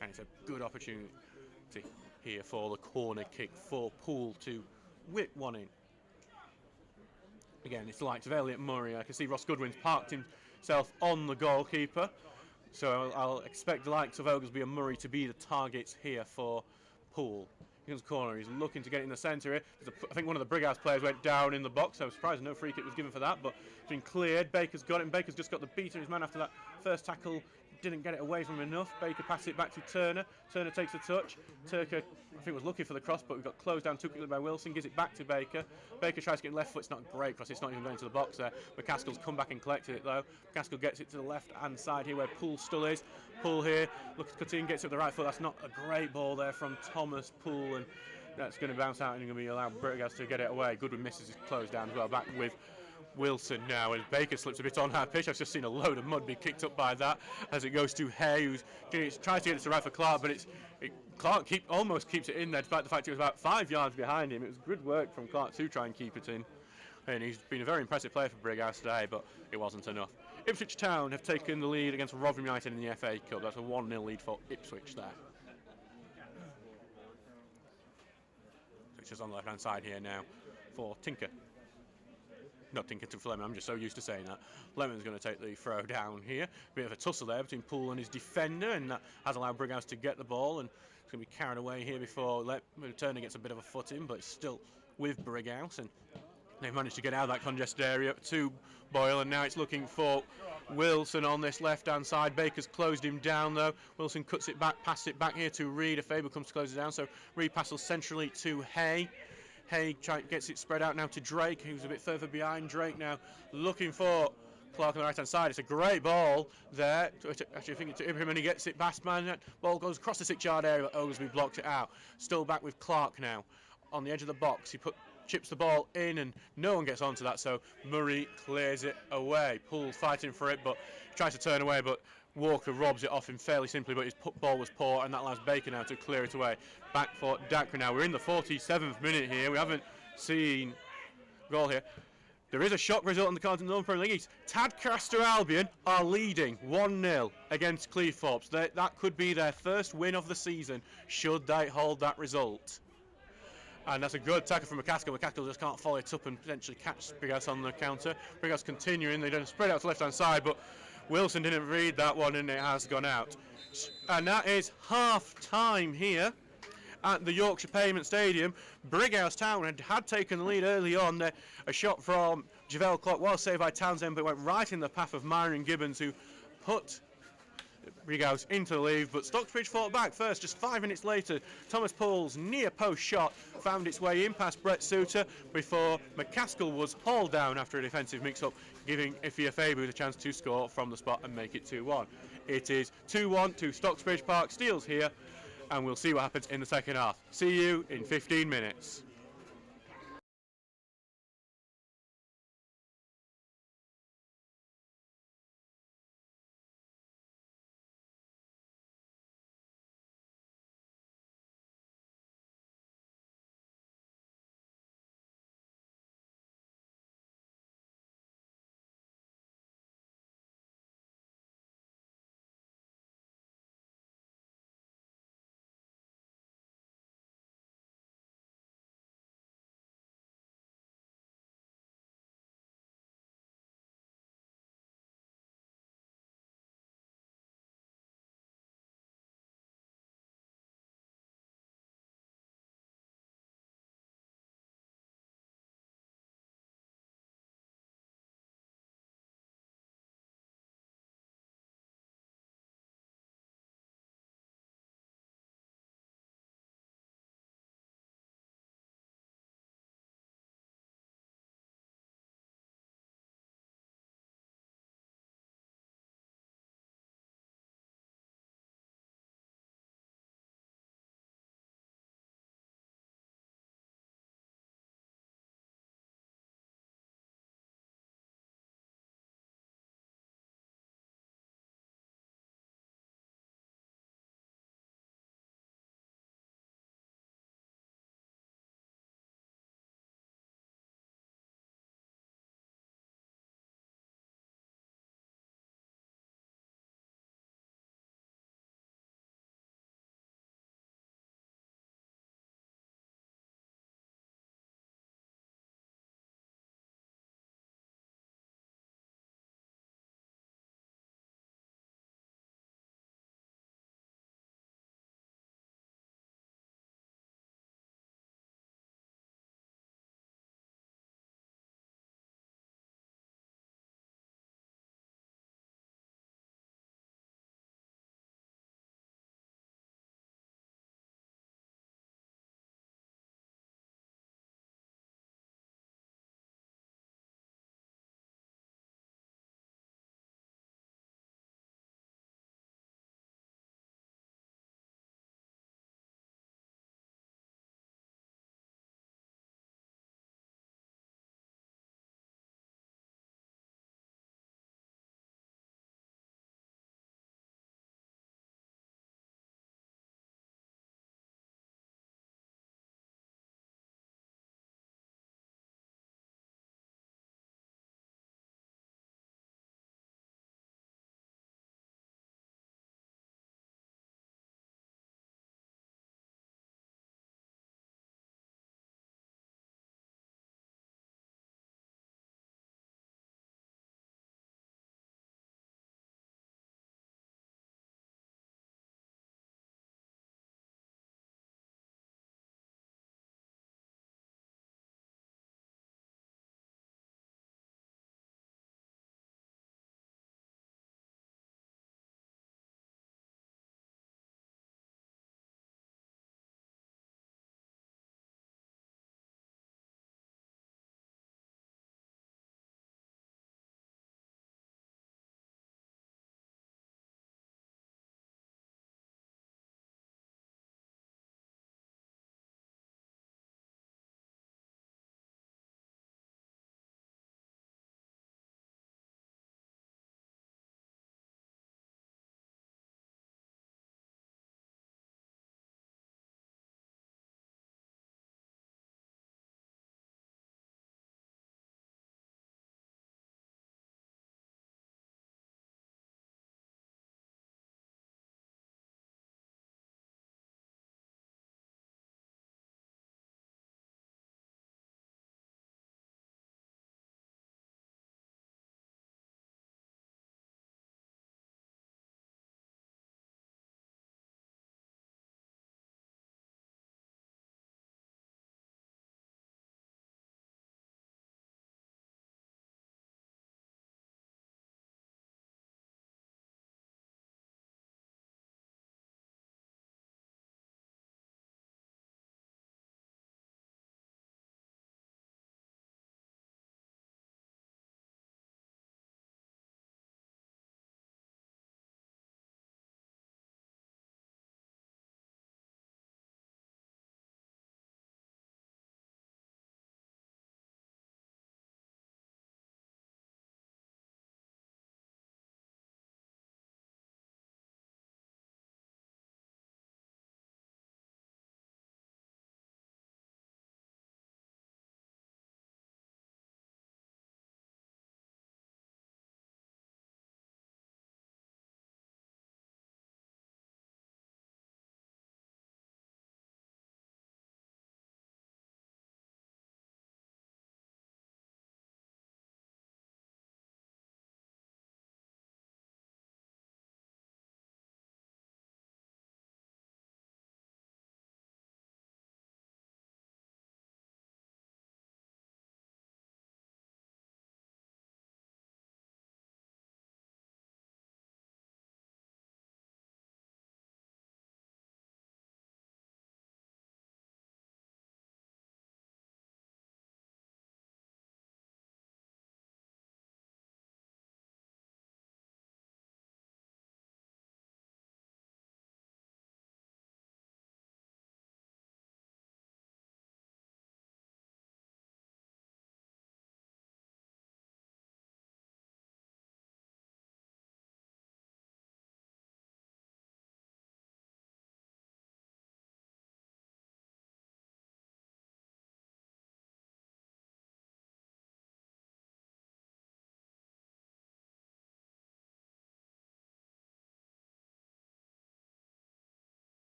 And it's a good opportunity here for the corner kick for Poole to whip one in. Again, it's the likes of Elliot Murray. I can see Ross Goodwin's parked himself on the goalkeeper. So I'll expect the likes of Oglesby and Murray to be the targets here for Poole. He comes corner, he's looking to get in the centre here. I think one of the Brighouse players went down in the box. I was surprised no free kick was given for that, but it's been cleared. Baker's got it, and Baker's just got the beat of his man after that first tackle. Didn't get it away from him enough. Baker passes it back to Turner. Turner takes a touch. Turker, I think, was looking for the cross, but we got closed down too quickly by Wilson. Gives it back to Baker. Baker tries to get left foot. It's not a great cross. It's not even going to the box there. McCaskill's come back and collected it though. McCaskill gets it to the left-hand side here where Poole still is. Poole here looks to cut in, gets it with the right foot. That's not a great ball there from Thomas Poole, and that's going to bounce out and going to be allowed Brighouse to get it away. Goodwin misses his close down as well. Back with Wilson now, and Baker slips a bit on her pitch. I've just seen a load of mud be kicked up by that as it goes to Hay, who tries to get it to right for Clark, but Clark almost keeps it in there, despite the fact he was about 5 yards behind him. It was good work from Clark to try and keep it in, and he's been a very impressive player for Brighouse today, but it wasn't enough. Ipswich Town have taken the lead against Rotherham United in the FA Cup. That's a 1-0 lead for Ipswich there. Which is on the left-hand side here now for Tinker. Not Tinker to Lemon, I'm just so used to saying that. Lemon's going to take the throw down here. Bit of a tussle there between Poole and his defender, and that has allowed Brighouse to get the ball, and it's going to be carried away here before Turner gets a bit of a footing, but it's still with Brighouse, and they've managed to get out of that congested area to Boyle, and now it's looking for Wilson on this left-hand side. Baker's closed him down though. Wilson cuts it back, passes it back here to Reid. A Faber comes to close it down, so Reid passes centrally to Hay. Hay gets it spread out now to Drake, who's a bit further behind. Drake now looking for Clark on the right-hand side. It's a great ball there. Actually, I think it's to Ibrahim, and he gets it past man. That ball goes across the 6-yard area, but Oglesby blocks it out. Still back with Clark now on the edge of the box. He chips the ball in, and no one gets onto that, so Murray clears it away. Poole's fighting for it, but tries to turn away, but Walker robs it off him fairly simply, but his ball was poor, and that allows Baker now to clear it away. Back for Dacre now. We're in the 47th minute here. We haven't seen a goal here. There is a shock result on the cards in the Northern Premier League East. Tadcaster Albion are leading 1-0 against Cleethorpes. That could be their first win of the season, should they hold that result. And that's a good tackle from McCaskill. McCaskill just can't follow it up and potentially catch Brighouse on the counter. Brighouse continuing. They don't spread out to the left-hand side, but Wilson didn't read that one, and it has gone out. And that is half-time here at the Yorkshire Payment Stadium. Brighouse Town had taken the lead early on. A shot from Javel Clark was saved by Townsend, but went right in the path of Myron Gibbons, who put Brighouse into the lead, but Stocksbridge fought back first. Just 5 minutes later, Thomas Poole's near post shot found its way in past Brett Suter before McCaskill was hauled down after a defensive mix-up, giving Ifeafabu the chance to score from the spot and make it 2-1. It is 2-1 to Stocksbridge Park Steels here, and we'll see what happens in the second half. See you in 15 minutes.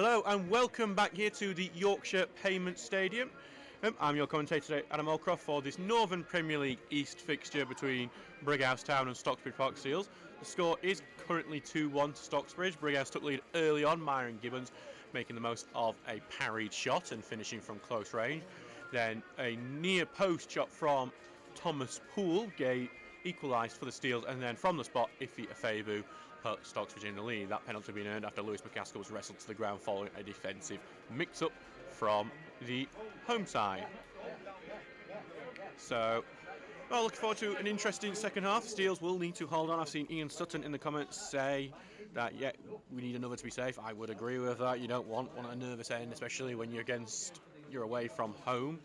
Hello and welcome back here to the Yorkshire Payment Stadium. I'm your commentator today, Adam Allcroft, for this Northern Premier League East fixture between Brighouse Town and Stocksbridge Park Seals. The score is currently 2-1 to Stocksbridge. Brighouse took lead early on, Myron Gibbons making the most of a parried shot and finishing from close range. Then a near post shot from Thomas Poole equalised for the Steels, and then from the spot, Ife Afebu put Stocksbridge in the lead. That penalty being earned after Lewis McCaskill was wrestled to the ground following a defensive mix-up from the home side. So, well, looking forward to an interesting second half. Steels will need to hold on. I've seen Ian Sutton in the comments say that, yeah, we need another to be safe. I would agree with that. You don't want a nervous end, especially when you're away from home,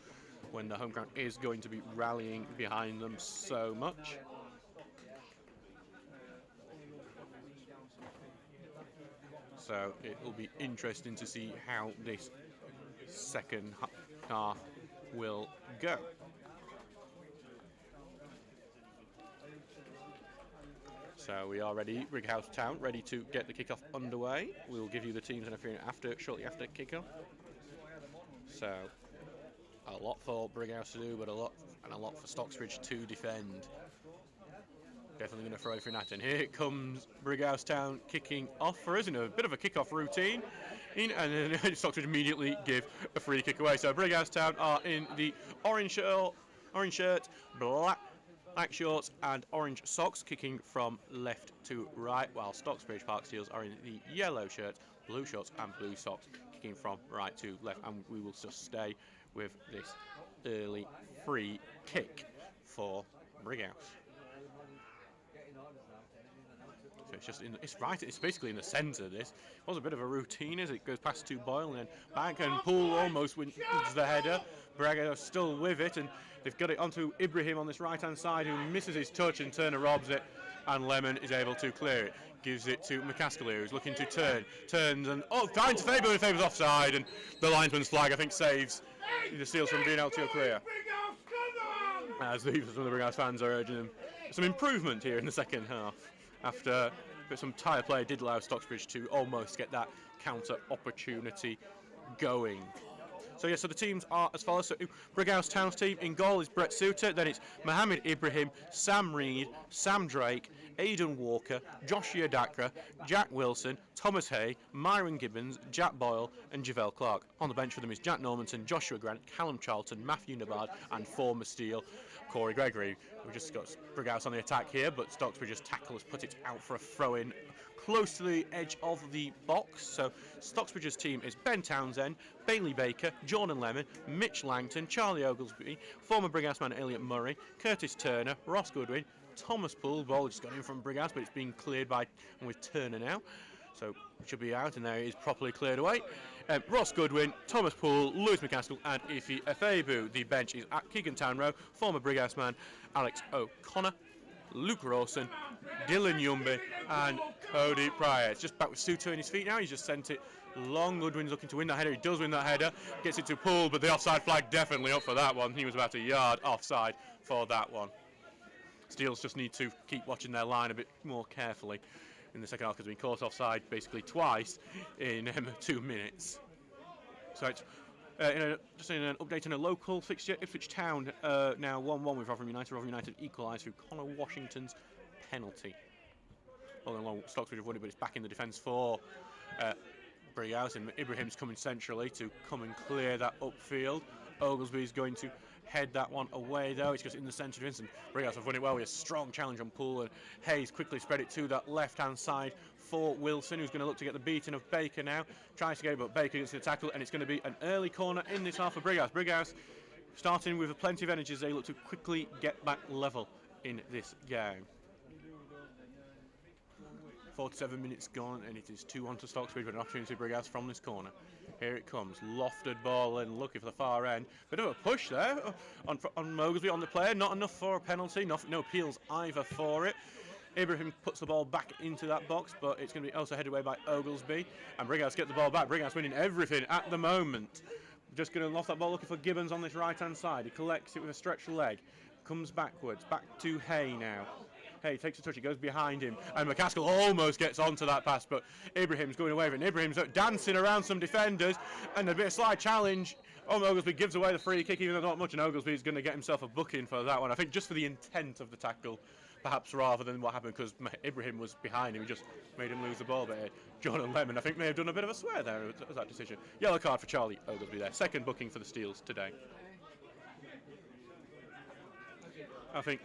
when the home ground is going to be rallying behind them so much. So it will be interesting to see how this second half will go. So we are ready, Brighouse Town, ready to get the kickoff underway. We'll give you the teams and everything shortly after kickoff. So a lot for Brighouse to do, but a lot for Stocksbridge to defend. Definitely going to throw everything at it. And here it comes, Brighouse Town kicking off for us in a bit of a kick-off routine. And then Stocksbridge immediately give a free kick away. So Brighouse Town are in the orange shirt, black shorts and orange socks, kicking from left to right, while Stocksbridge Park Seals are in the yellow shirts, blue shorts and blue socks, kicking from right to left. And we will just stay with this early free kick for Brighouse. So it's basically in the centre. This was a bit of a routine as it goes past to Boyle and then back, and Poole almost wins the header. Brighouse still with it, and they've got it onto Ibrahim on this right hand side, who misses his touch, and Turner robs it, and Lemon is able to clear it. Gives it to McCaskill, who's looking to turns, and finds Faber, and Faber's offside, and the linesman's flag I think saves the Steels from being able to clear. As some of the Brighouse fans are urging them some improvement here in the second half, after some tire play did allow Stocksbridge to almost get that counter opportunity going. So yeah, so the teams are as follows. So Brighouse Town's team in goal is Brett Suter, then it's Mohammed Ibrahim, Sam Reed, Sam Drake, Aidan Walker, Joshua Dakra, Jack Wilson, Thomas Hay, Myron Gibbons, Jack Boyle and Javel Clark. On the bench for them is Jack Normanton, Joshua Grant, Callum Charlton, Matthew Nabard and former Steel Corey Gregory. We've just got Brighouse on the attack here, but Stocksbridge's tackle has put it out for a throw-in close to the edge of the box. So Stocksbridge's team is Ben Townsend, Bailey Baker, Jordan Lemon, Mitch Langton, Charlie Oglesby, former Brighouse man Elliot Murray, Curtis Turner, Ross Goodwin, Thomas Poole. Ball just got in from Brighouse, but it's being cleared with Turner now. So it should be out, and there it is properly cleared away. Ross Goodwin, Thomas Poole, Lewis McCaskill and Ife Afebu. The bench is at Keegan Townrow, former Brighouse man Alex O'Connor, Luke Rawson, Dylan Yumby and Cody Pryor. It's just back with Suter in his feet now. He's just sent it long. Goodwin's looking to win that header. He does win that header. Gets it to Poole, but the offside flag definitely up for that one. He was about a yard offside for that one. Steels just need to keep watching their line a bit more carefully in the second half, because we've been caught offside basically twice in 2 minutes. So it's just in an update on a local fixture, Ipswich Town now 1-1 with Rotherham United. Rotherham United equalised through Connor Washington's penalty. All along, Stocksbridge have won it, but it's back in the defence for Brighouse, and Ibrahim's coming centrally to come and clear that upfield. Oglesby's going to head that one away though. It's just in the centre defence, and Brighouse have won it well with a strong challenge on Poole, and Hayes quickly spread it to that left hand side for Wilson, who's going to look to get the beating of Baker now. Tries to get it, but Baker gets the tackle, and it's going to be an early corner in this half for Brighouse. Brighouse starting with plenty of energy as they look to quickly get back level in this game. 47 minutes gone, and it is 2-1 to Stocksbridge with an opportunity to Brighouse from this corner. Here it comes, lofted ball and looking for the far end. Bit of a push there on Oglesby on the player, not enough for a penalty, no appeals either for it. Ibrahim puts the ball back into that box, but it's going to be also headed away by Oglesby, and Brighouse get the ball back. Brighouse winning everything at the moment. Just going to loft that ball, looking for Gibbons on this right hand side. He collects it with a stretched leg, comes backwards, back to Hay now. Hey, takes a touch, he goes behind him, and McCaskill almost gets onto that pass, but Ibrahim's going away with it. Ibrahim's dancing around some defenders, and a bit of slide challenge. Oglesby gives away the free kick, even though not much, and Oglesby's going to get himself a booking for that one. I think just for the intent of the tackle, perhaps rather than what happened, because Ibrahim was behind him, he just made him lose the ball. But Jordan Lemon, I think, may have done a bit of a swear there with that decision. Yellow card for Charlie Oglesby there. Second booking for the Steels today. I think,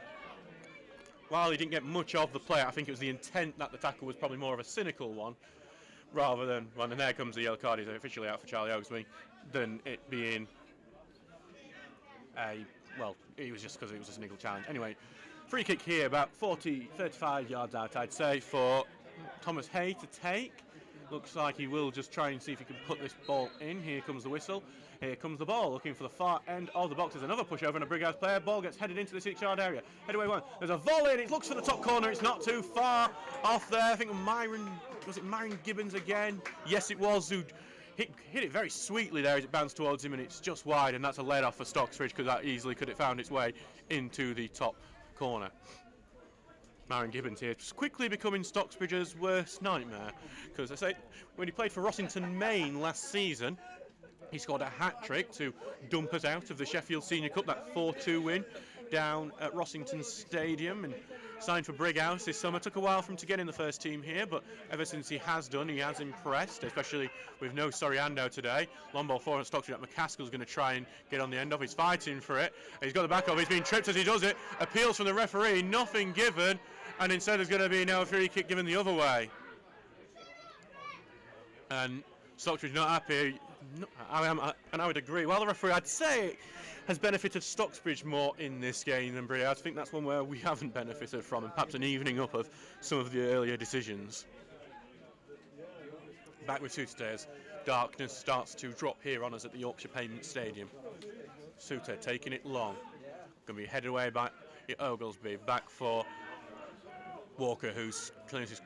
while he didn't get much of the play, I think it was the intent that the tackle was probably more of a cynical one, rather than, well, and there comes the yellow card, he's officially out for Charlie Oglesby, than it being well, it was just because it was a cynical challenge. Anyway, free kick here, about 35 yards out, I'd say, for Thomas Hay to take. Looks like he will just try and see if he can put this ball in. Here comes the whistle. Here comes the ball, looking for the far end of the box. There's another push over and a Brighouse player. Ball gets headed into the 6-yard area. Headaway one. There's a volley and it looks for the top corner. It's not too far off there. I think Myron Gibbons again? Yes, it was. Who hit it very sweetly there as it bounced towards him, and it's just wide, and that's a let off for Stocksbridge, because that easily could have found its way into the top corner. Myron Gibbons here, just quickly becoming Stocksbridge's worst nightmare, because I say, when he played for Rossington Main last season, he scored a hat-trick to dump us out of the Sheffield Senior Cup, that 4-2 win down at Rossington Stadium, and signed for Brighouse this summer. Took a while for him to get in the first team here, but ever since he has done, he has impressed, especially with no Soriano today. Long ball forward Stocksbridge that McCaskill's going to try and get on the end of. He's fighting for it. He's got the back of. He's being tripped as he does it. Appeals from the referee, nothing given, and instead there's going to be now a free kick given the other way. And Stocksbridge not happy. And I would agree. While the referee, I'd say, has benefited Stocksbridge more in this game than Brighouse, I think that's one where we haven't benefited from, and perhaps an evening up of some of the earlier decisions. Back with Suter as darkness starts to drop here on us at the Yorkshire Payment Stadium. Suter taking it long. Going to be headed away by Oglesby. Back for Walker, who's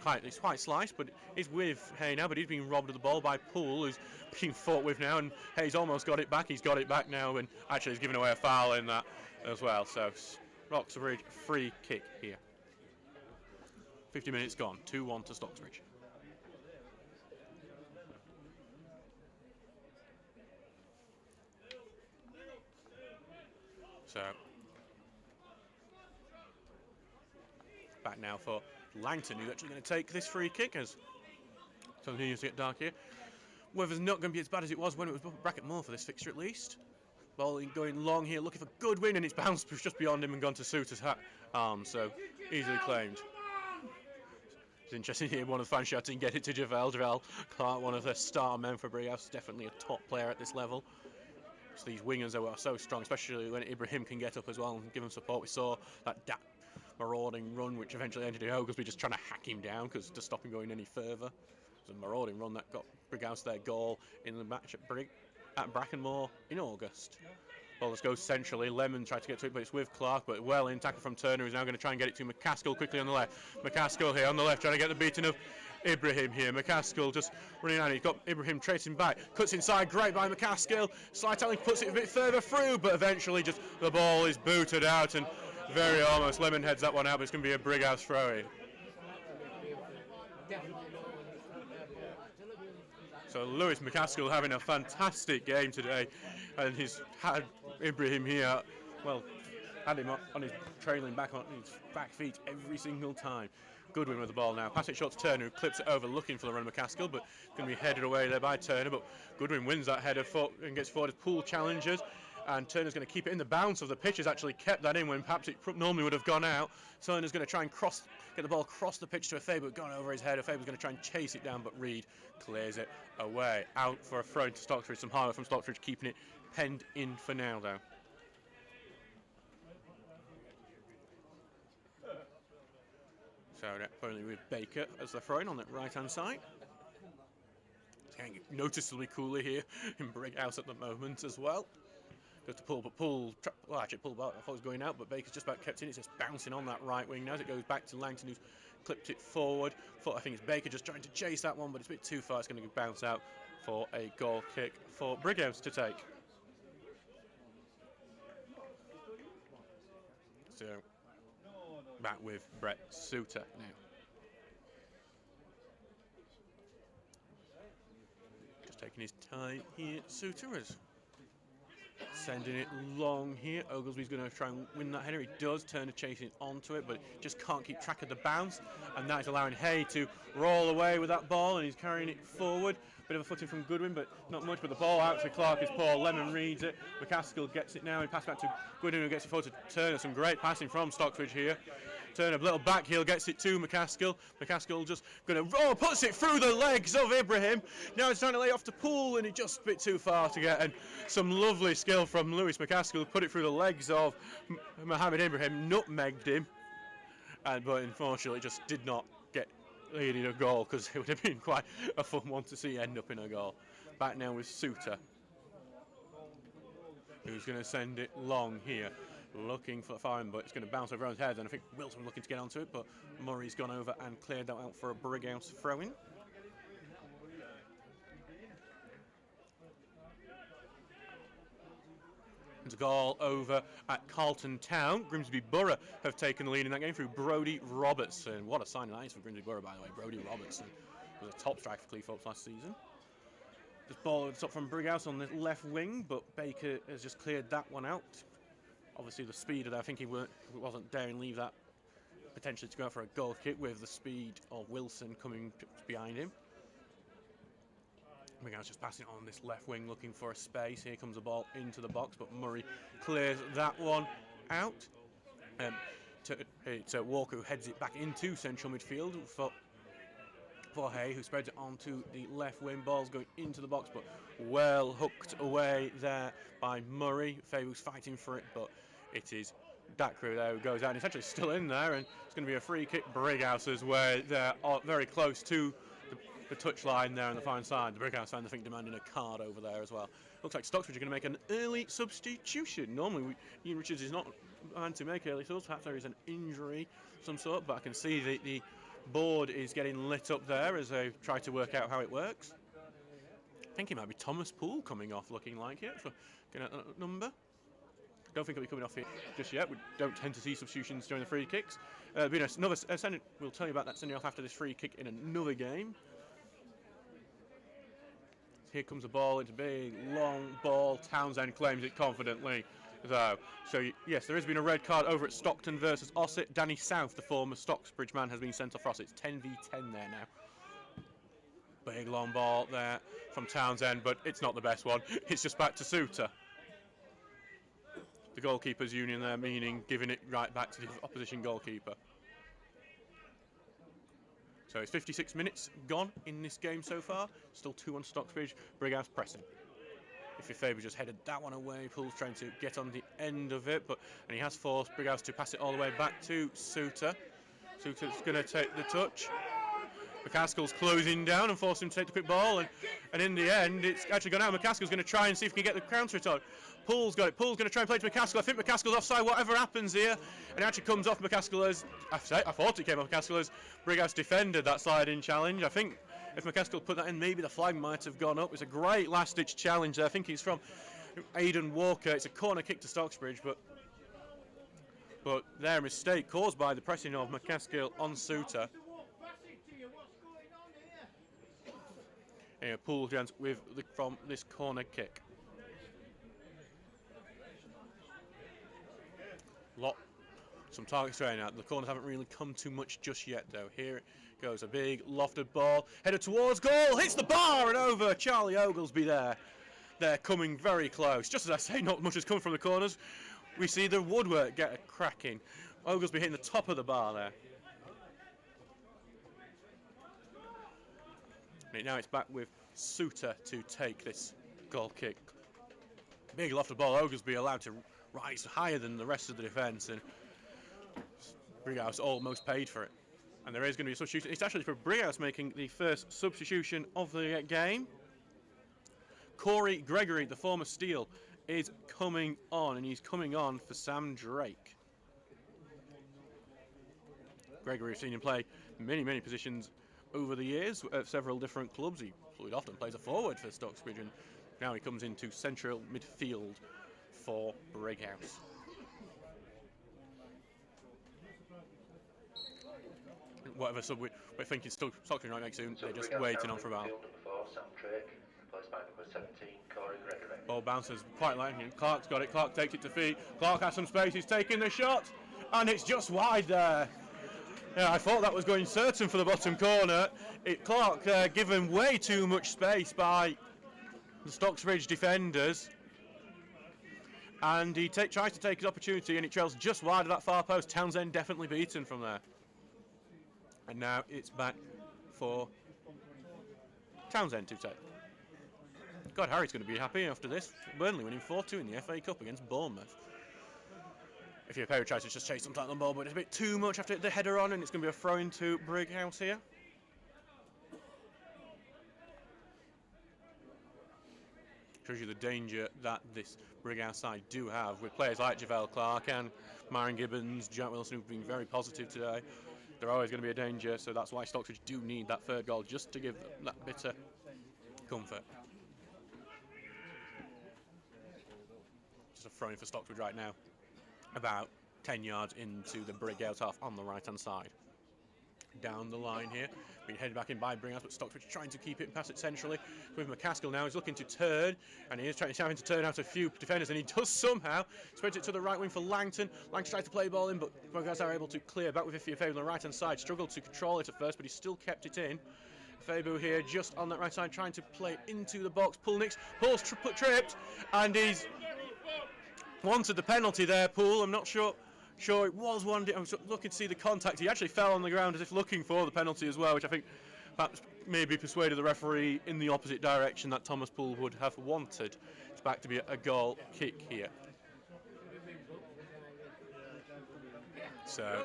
quite sliced, but is with Hay now, but he's being robbed of the ball by Poole, who's being fought with now, and Hay's almost got it back. He's got it back now, and actually he's given away a foul in that as well. So Stocksbridge free kick here. 50 minutes gone, 2-1 to Stocksbridge. So back now for Langton, who's actually going to take this free kick as it continues to get dark here. Weather's not going to be as bad as it was when it was Bracket Moor for this fixture, at least. Ball going long here, looking for Goodwin, and it's bounced just beyond him and gone to Suter's arm, so easily claimed. It's interesting here, one of the fans shouting, get it to Javel. Javel Clark, one of the star men for Brighouse, definitely a top player at this level. So these wingers are so strong, especially when Ibrahim can get up as well and give them support. We saw that marauding run, which eventually ended in Oglesby just trying to hack him down to stop him going any further. It was a marauding run that got Brighouse their goal in the match at Brackenmore in August. Well, let's go centrally. Lemon tried to get to it, but it's with Clark, but well in. Tackle from Turner, who's now going to try and get it to McCaskill quickly on the left. McCaskill here on the left, trying to get the beating of Ibrahim here. McCaskill just running out. He's got Ibrahim tracing back. Cuts inside, great by McCaskill. Slide tackling, puts it a bit further through, but eventually just the ball is booted out, and very almost Lemon heads that one out, but it's going to be a Brighouse throw-in. So Lewis McCaskill having a fantastic game today, and he's had Ibrahim here, well, had him on his trailing back on his back feet every single time. Goodwin with the ball now. Pass it short to Turner, who clips it over, looking for the run of McCaskill, but going to be headed away there by Turner. But Goodwin wins that header and gets forward as Poole challenges, and Turner's going to keep it in. The bounce of the pitch has actually kept that in when perhaps it normally would have gone out. Turner's going to try and get the ball across the pitch to Faber, but gone over his head. Faber's going to try and chase it down, but Reed clears it away. Out for a throw to Stocksbridge. Some harder from Stocksbridge, keeping it penned in for now, though. So only with Baker as the throw-in on that right-hand side. It's getting noticeably cooler here in Brighouse at the moment as well. Goes to Poole, but Poole, well, actually Poole, I thought it was going out, but Baker's just about kept in. It's just bouncing on that right wing now as it goes back to Langton, who's clipped it forward. I think it's Baker just trying to chase that one, but it's a bit too far. It's going to bounce out for a goal kick for Brighouse to take. So back with Brett Suter now. Just taking his time here. Suter is sending it long here. Oglesby's going to try and win that header. He does, Turner chasing onto it, but just can't keep track of the bounce, and that is allowing Hay to roll away with that ball, and he's carrying it forward. Bit of a footing from Goodwin, but not much. But the ball out to Clark is poor. Lemon reads it. McCaskill gets it now. He passes back to Goodwin, who gets it forward to Turner. Some great passing from Stocksbridge here. Turner, a little back heel, gets it to McCaskill. McCaskill just going to, puts it through the legs of Ibrahim. Now he's trying to lay off to Poole, and he just a bit too far to get. And some lovely skill from Lewis McCaskill, put it through the legs of Mohammed Ibrahim, nutmegged him. But unfortunately, just did not get leading a goal, because it would have been quite a fun one to see end up in a goal. Back now with Suter, who's going to send it long here. Looking for the fine, but it's going to bounce over everyone's head, and I think Wilson looking to get onto it, but Murray's gone over and cleared that out for a Brighouse throw-in. It's a goal over at Carlton Town. Grimsby Borough have taken the lead in that game through Brodie Robertson. What a signing that is for Grimsby Borough, by the way. Brodie Robertson was a top striker for Cleethorpes last season. Just ball at the top from Brighouse on the left wing, but Baker has just cleared that one out. Obviously the speed of that, I think he wasn't daring leave that potentially to go out for a goal kick, with the speed of Wilson coming behind him. Brighouse just passing on this left wing, looking for a space. Here comes the ball into the box, but Murray clears that one out. To Walker, who heads it back into central midfield for Hay, who spreads it onto the left wing. Ball's going into the box, but well hooked away there by Murray. Faber's fighting for it, but it is Dacru there who goes out, and it's actually still in there, and it's going to be a free kick. Brighouse's way. They're very close to the touch line there on the far side. The Brighouse fans, I think, demanding a card over there as well. Looks like Stocksbridge are going to make an early substitution. Normally, Ian Richards is not meant to make early subs. Perhaps there is an injury of some sort, but I can see the board is getting lit up there as they try to work out how it works. I think it might be Thomas Poole coming off, looking like it, for getting a number. Don't think it'll be coming off here just yet. We don't tend to see substitutions during the free kicks. Another we'll tell you about that sending off after this free kick in another game. Here comes the ball. It's a big, long ball. Townsend claims it confidently, though. So, yes, there has been a red card over at Stockton versus Ossett. Danny South, the former Stocksbridge man, has been sent off for Ossett. It's 10v10 there now. Big, long ball there from Townsend, but it's not the best one. It's just back to Suter. The goalkeepers' union there, meaning giving it right back to the opposition goalkeeper. So it's 56 minutes gone in this game so far. Still 2 on Stocksbridge. Brighouse pressing. If your Faber just headed that one away, Poole's trying to get on the end of it, and he has forced Brighouse to pass it all the way back to Suter. Suter's going to take the touch. McCaskill's closing down and forcing him to take the quick ball, and in the end, it's actually gone out. McCaskill's going to try and see if he can get the counter it on. Poole's got it. Poole's going to try and play to McCaskill. I think McCaskill's offside, whatever happens here. And it actually comes off McCaskill as, I thought it came off McCaskill as Brighouse defended that slide-in challenge. I think if McCaskill put that in, maybe the flag might have gone up. It's a great last-ditch challenge there. I think he's from Aidan Walker. It's a corner kick to Stocksbridge, but their mistake caused by the pressing of McCaskill on Suter. Here, Poole from this corner kick. Some targets thrown out. The corners haven't really come too much just yet, though. Here it goes, a big lofted ball, headed towards goal, hits the bar and over. Charlie Oglesby there. They're coming very close. Just as I say, not much has come from the corners. We see the woodwork get a cracking. Oglesby hitting the top of the bar there. And now it's back with Suter to take this goal kick. Big lofted ball. Oglesby allowed to rise higher than the rest of the defence, and Brighouse almost paid for it. And there is going to be a substitution. It's actually for Brighouse making the first substitution of the game. Corey Gregory, the former Steel, is coming on, and he's coming on for Sam Drake. Gregory, I've seen him play many positions over the years at several different clubs. He often plays a forward for Stocksbridge, and now he comes into central midfield for Brighouse. whatever sub we're thinking Stocksbridge might make soon. They're just waiting on for about. Ball bounces quite lightly. Clark's got it. Clark takes it to feet. Clark has some space. He's taking the shot, and it's just wide there. Yeah, I thought that was going certain for the bottom corner. Clark given way too much space by the Stocksbridge defenders, and he tries to take his opportunity, and it trails just wide of that far post. Townsend definitely beaten from there. And now it's back for Townsend to take. God, Harry's going to be happy after this. Burnley winning 4-2 in the FA Cup against Bournemouth. If your player tries to just chase sometimes on the ball, but it's a bit too much after the header on, and it's going to be a throw into Brighouse here. Shows you the danger that this Brighouse side do have with players like Javel Clark and Myron Gibbons, Jack Wilson, who've been very positive today. They're always going to be a danger, so that's why Stocksbridge do need that third goal, just to give them that bit of comfort. Just a throw-in for Stocksbridge right now, about 10 yards into the Brighouse half on the right-hand side. Down the line here, being headed back in by Brighouse, but Stocksbridge trying to keep it and pass it centrally. With McCaskill now, he's looking to turn, and he is trying to turn out a few defenders, and he does somehow. Spreads it to the right wing for Langton. Langton tries to play the ball in, but Brighouse are able to clear back with Ifeafabu on the right-hand side. Struggled to control it at first, but he still kept it in. Fabu here, just on that right side, trying to play into the box. Pulls tripped, and he's wanted the penalty there, Poole. I'm not sure it was one. I was looking to see the contact. He actually fell on the ground as if looking for the penalty as well, which I think perhaps maybe persuaded the referee in the opposite direction that Thomas Poole would have wanted. It's back to be a goal kick here. So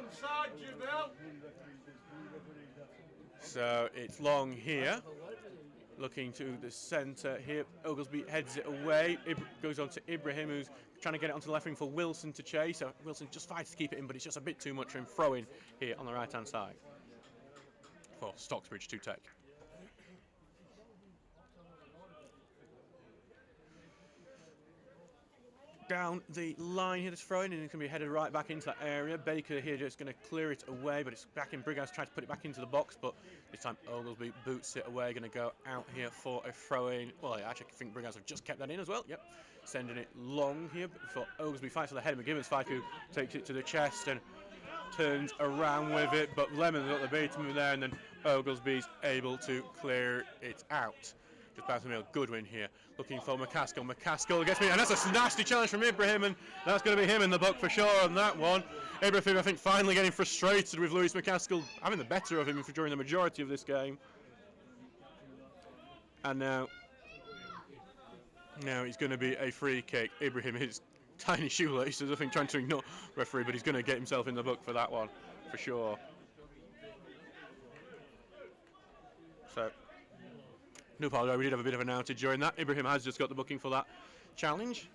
it's Long here, looking to the centre here. Oglesby heads it away. Goes on to Ibrahim, who's trying to get it onto the left wing for Wilson to chase. So Wilson just fights to keep it in, but it's just a bit too much for him. Throwing here on the right-hand side for Stocksbridge to take. Down the line here, this throw-in, and it's going to be headed right back into that area. Baker here just going to clear it away, but it's back in. Brighouse trying to put it back into the box, but this time Oglesby boots it away. Going to go out here for a throw-in. Well, I actually think Brighouse have just kept that in as well. Yep, sending it long here for Oglesby. Fights for the head. McGivens Fiku takes it to the chest and turns around with it, but Lemon got the beat move there, and then Oglesby's able to clear it out. Just bouncing a good win here. Looking for McCaskill. McCaskill gets me, and that's a nasty challenge from Ibrahim, and that's going to be him in the book for sure on that one. Ibrahim, I think, finally getting frustrated with Lewis McCaskill having the better of him during the majority of this game. And now it's going to be a free kick. Ibrahim, his tiny shoelaces, I think, trying to ignore referee, but he's going to get himself in the book for that one, for sure. So, no apologize, we did have a bit of an outage during that. Ibrahim has just got the booking for that challenge.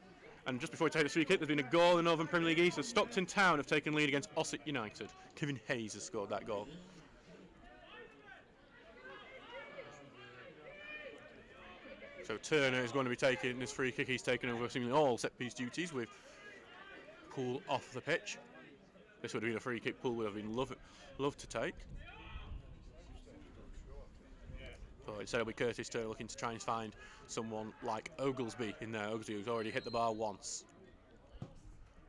And just before we take the free kick, there's been a goal in the Northern Premier League East. So Stockton Town have taken lead against Ossett United. Kevin Hayes has scored that goal. So Turner is going to be taking this free kick. He's taken over seemingly all set-piece duties with Poole off the pitch. This would have been a free kick Poole would have been loved to take. But instead it'll be Curtis Turner looking to try and find someone like Oglesby in there. Oglesby, who's already hit the bar once.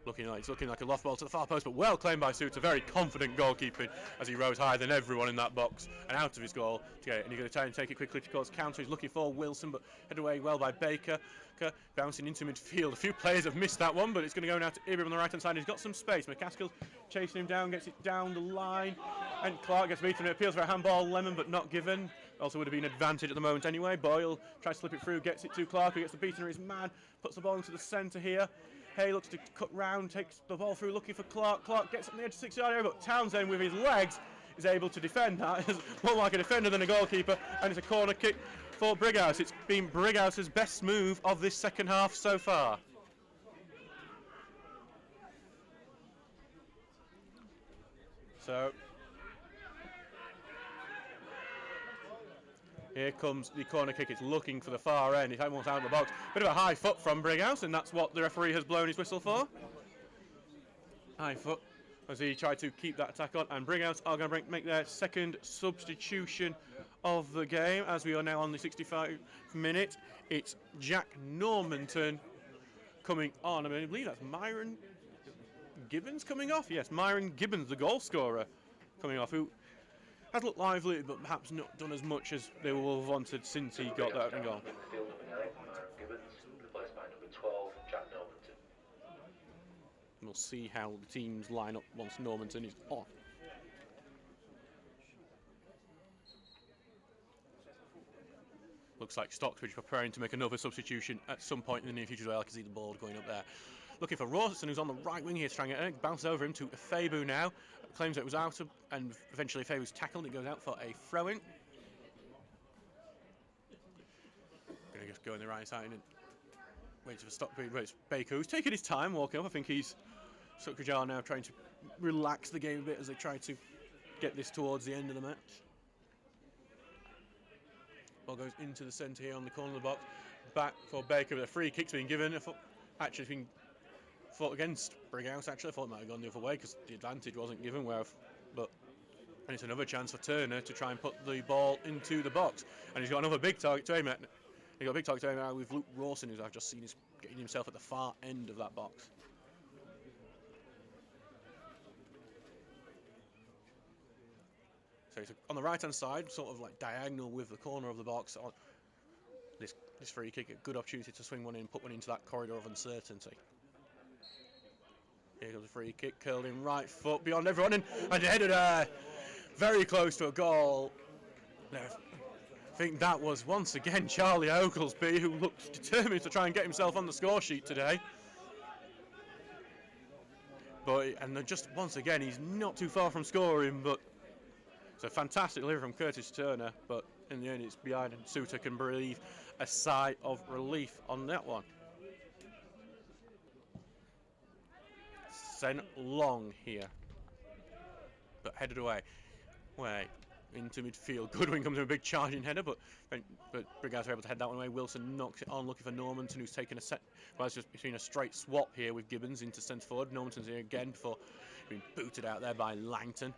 It's looking like a loft ball to the far post, but well claimed by Suter. Very confident goalkeeping as he rose higher than everyone in that box and out of his goal to get it. And he's going to try and take it quickly to cause counter. He's looking for Wilson, but headed away well by Baker. Bouncing into midfield. A few players have missed that one, but it's going to go now to Ibrahim on the right-hand side. He's got some space. McCaskill's chasing him down, gets it down the line, and Clark gets beaten. It appeals for a handball, Lemon, but not given. Also would have been advantage at the moment anyway. Boyle tries to slip it through, gets it to Clark, who gets the beaten of his man, puts the ball into the centre here. Hay looks to cut round, takes the ball through, looking for Clark. Clark gets on the edge of 6-yard area, but Townsend with his legs is able to defend that. It's more like a defender than a goalkeeper, and it's a corner kick for Brighouse. It's been Brighouse's best move of this second half so far. So here comes the corner kick. It's looking for the far end. It's almost out of the box. Bit of a high foot from Brighouse, and that's what the referee has blown his whistle for. High foot as he tried to keep that attack on. And Brighouse are going to make their second substitution of the game, as we are now on the 65th minute. It's Jack Normanton coming on. I believe that's Myron Gibbons coming off. Yes, Myron Gibbons, the goal scorer, coming off, who has looked lively, but perhaps not done as much as they will have wanted since he got that opening goal. We'll see how the teams line up once Normanton is on. Looks like Stocksbridge preparing to make another substitution at some point in the near future as well. I can see the ball going up there. Looking for Rawson, who's on the right wing here, trying to bounce over him to Febu now. Claims that it was out, and eventually Febu's tackled. It goes out for a throw-in. Going to just go on the right side and wait for Stockbridge. Wait, it's Baker, who's taking his time walking up. I think Stockbridge are now trying to relax the game a bit as they try to get this towards the end of the match. Ball goes into the centre here on the corner of the box. Back for Baker, but a free kick's being given. Actually, it's been fought against Brighouse. Actually, I thought it might have gone the other way because the advantage wasn't given. And it's another chance for Turner to try and put the ball into the box. And he's got another big target to aim at. He's got a big target to aim at with Luke Rawson, who I've just seen is getting himself at the far end of that box. So he's on the right-hand side, sort of like diagonal with the corner of the box. On this free kick, a good opportunity to swing one in, put one into that corridor of uncertainty. Here goes a free kick, curled in right foot beyond everyone, and headed very close to a goal. Now, I think that was once again Charlie Oglesby, who looked determined to try and get himself on the score sheet today. And just once again, he's not too far from scoring, but it's a fantastic delivery from Curtis Turner, but in the end it's behind, and Suter can breathe a sigh of relief on that one. Sent long here, but headed away into midfield. Goodwin comes in a big charging header, but Brighouse are able to head that one away. Wilson knocks it on, looking for Normanton, who's taken a set. Well, it's just between a straight swap here with Gibbons into centre forward. Normanton's here again before being booted out there by Langton.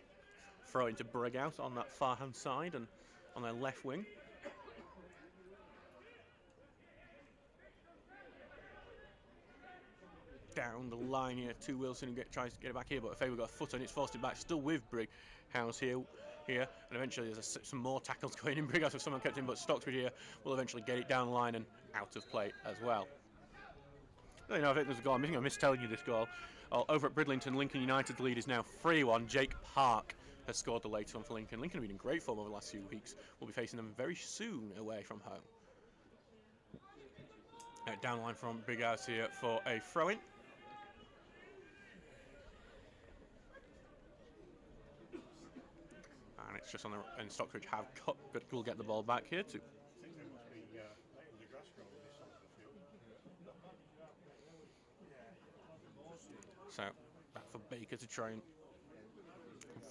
Throw into Brighouse on that far hand side and on their left wing. Down the line here to Wilson, who tries to get it back here, but if Faber got a foot on it, it's forced it back. Still with Brighouse here, and eventually there's some more tackles going in. Brighouse with someone kept in, but Stocksbridge here will eventually get it down the line and out of play as well. I think there's a goal. I think I missed telling you this goal. Over at Bridlington, Lincoln United's lead is now 3-1. Jake Park has scored the latest one for Lincoln. Lincoln have been in great form over the last few weeks. We'll be facing them very soon away from home. Down the line from Brighouse here for a throw-in. And it's just on the, and Stockbridge have cut, but we'll get the ball back here too. So back for Baker to try and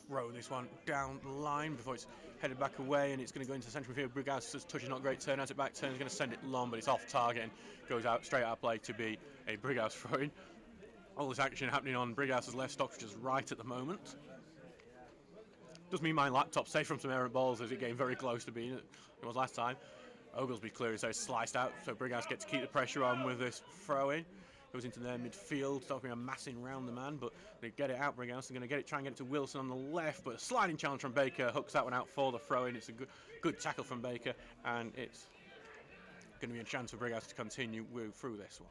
throw this one down the line before it's headed back away, and it's going to go into the central field. Brighouse just touches not great, turns it back, Turner's going to send it long, but it's off target and goes out straight out of play to be a Brighouse throw-in. All this action happening on Brighouse's left, Stockbridge's right at the moment. Does mean my laptop's safe from some errant balls as it getting very close to being it was last time. Oglesby clearing, so it's sliced out, so Brighouse gets to keep the pressure on with this throw-in. Goes into their midfield, Stockbridge are massing round the man, but they get it out. Brighouse are going to get it, try and get it to Wilson on the left, but a sliding challenge from Baker hooks that one out for the throw-in. It's a good tackle from Baker, and it's going to be a chance for Brighouse to continue through this one.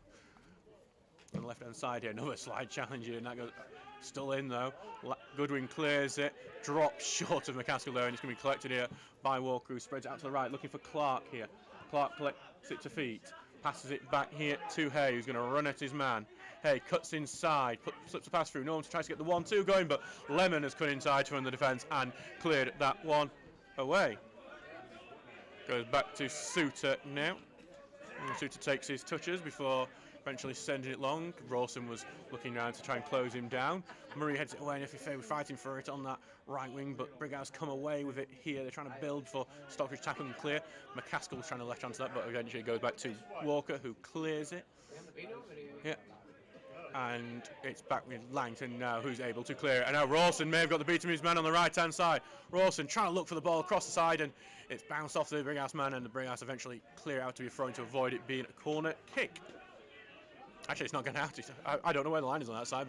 On the left-hand side here, another slide challenge here, and that goes still in though. Goodwin clears it, drops short of McCaskill there, and it's going to be collected here by Walker, who spreads it out to the right, looking for Clark here. Clark collects it to feet. Passes it back here to Hay, who's going to run at his man. Hay cuts inside, slips a pass through. Norman tries to get the 1-2 going, but Lemon has cut inside to run the defence and cleared that one away. Goes back to Suter now. And Suter takes his touches before eventually sending it long. Rawson was looking around to try and close him down. Murray heads it away, and FFA were fighting for it on that right wing, but Brighouse come away with it here. They're trying to build for Stockbridge, tackling and clear. McCaskill was trying to latch onto that, but eventually it goes back to Walker, who clears it. Yeah. And it's back with Langton now, who's able to clear it. And now Rawson may have got the beat of his man on the right-hand side. Rawson trying to look for the ball across the side, and it's bounced off the Brighouse man, and the Brighouse eventually clear out to be thrown to avoid it being a corner kick. Actually, it's not going out. I don't know where the line is on that side,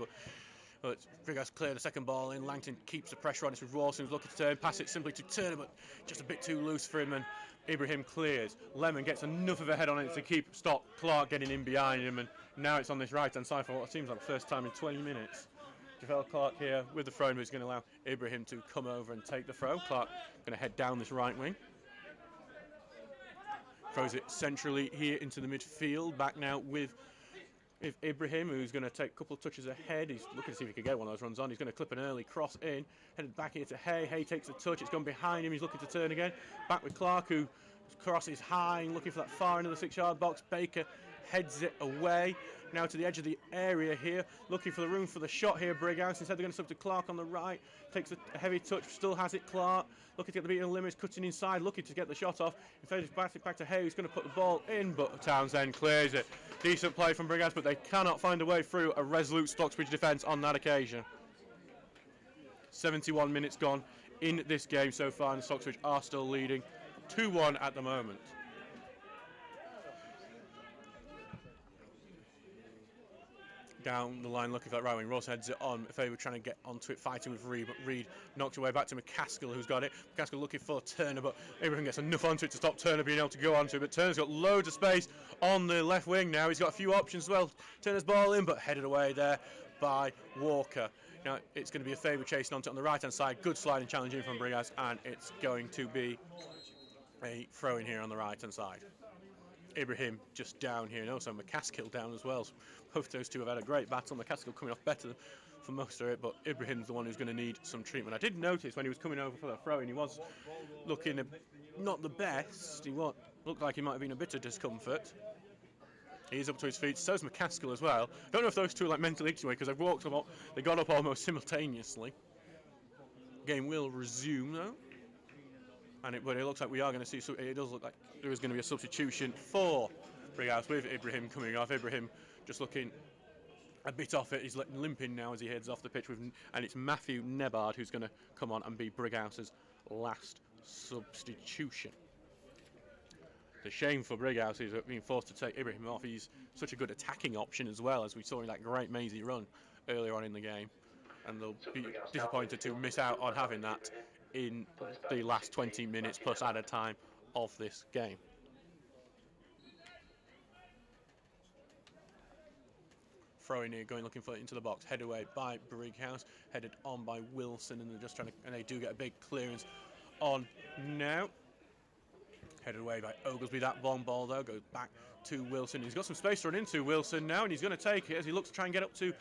but Brighouse clear the second ball in. Langton keeps the pressure on. It's with Rawson, who's looking to turn, pass it simply to Turner, but just a bit too loose for him, and Ibrahim clears. Lemon gets enough of a head on it to stop Clark getting in behind him, and now it's on this right-hand side for what seems like the first time in 20 minutes. Javel Clark here with the throw, who's going to allow Ibrahim to come over and take the throw. Clark going to head down this right wing. Throws it centrally here into the midfield. Back now with Ibrahim, who's going to take a couple of touches ahead. He's looking to see if he can get one of those runs on. He's going to clip an early cross in. Headed back here to Hay. Hay takes a touch. It's gone behind him. He's looking to turn again. Back with Clark, who crosses high, looking for that far end of the 6-yard box. Baker heads it away. Now to the edge of the area here, looking for the room for the shot here, Brighouse. Instead, they're going to sub to Clark on the right. Takes a heavy touch, still has it, Clark. Looking to get the beat on the limits, cutting inside, looking to get the shot off. In fact, it's back to Hay, who's going to put the ball in, but Townsend clears it. Decent play from Brighouse, but they cannot find a way through a resolute Stocksbridge defence on that occasion. 71 minutes gone in this game so far, and Stocksbridge are still leading 2-1 at the moment. Down the line looking for that right wing. Ross heads it on. If they were trying to get onto it, fighting with Reed, but Reed knocked away back to McCaskill, who's got it. McCaskill looking for Turner, but Abraham gets enough onto it to stop Turner being able to go onto it. But Turner's got loads of space on the left wing now. He's got a few options as well. Turner's ball in, but headed away there by Walker. Now it's going to be a favour chasing onto it on the right-hand side. Good sliding challenge in from Brighouse, and it's going to be a throw in here on the right-hand side. Ibrahim just down here, and also McCaskill down as well. So both those two have had a great battle. McCaskill coming off better for most of it, but Ibrahim's the one who's going to need some treatment. I did notice when he was coming over for that throw-in, he was looking not the best. He looked like he might have been a bit of discomfort. He's up to his feet. So's McCaskill as well. Don't know if those two are like mentally anyway, because they got up almost simultaneously. Game will resume though. But it looks like we are going to see, so it does look like there is going to be a substitution for Brighouse with Ibrahim coming off. Ibrahim just looking a bit off it. He's limping now as he heads off the pitch, and it's Matthew Nebard who's going to come on and be Brighouse's last substitution. The shame for Brighouse is being forced to take Ibrahim off. He's such a good attacking option as well, as we saw in that great mazy run earlier on in the game, and they'll be disappointed to miss out on having that in the last 20 minutes plus added time of this game. Throwing here, going looking for it into the box, headed away by Brighouse, headed on by Wilson, and they're just trying to, and they do get a big clearance on now. Headed away by Oglesby. That long ball though goes back to Wilson. He's got some space to run into Wilson now, and he's going to take it as he looks to try and get up to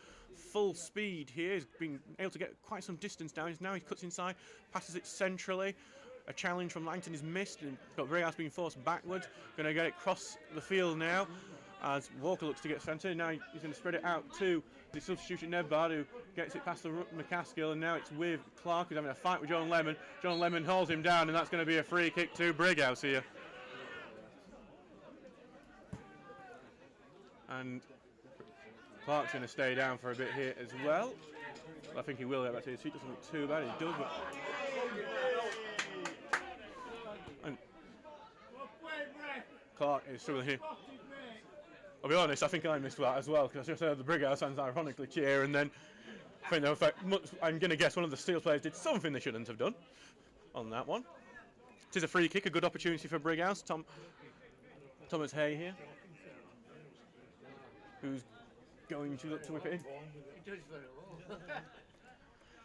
full speed here. He's been able to get quite some distance down. Now he cuts inside, passes it centrally. A challenge from Langton is missed, and got Brighouse being forced backwards. Going to get it across the field now as Walker looks to get sent in. Now he's going to spread it out to the substitution Nebard, who gets it past the McCaskill, and now it's with Clark, who's having a fight with John Lemon. John Lemon holds him down, and that's going to be a free kick to Brighouse here. And Clark's going to stay down for a bit here as well. I think he will get back to his feet. Doesn't look too bad. He does, but and Clark is struggling here. I'll be honest, I think I missed that as well, because I just heard the Brighouse fans ironically cheer, and then I think I'm going to guess one of the Steel players did something they shouldn't have done on that one. It is a free kick, a good opportunity for Brighouse. Thomas Hay here, who's going to look to whip it in.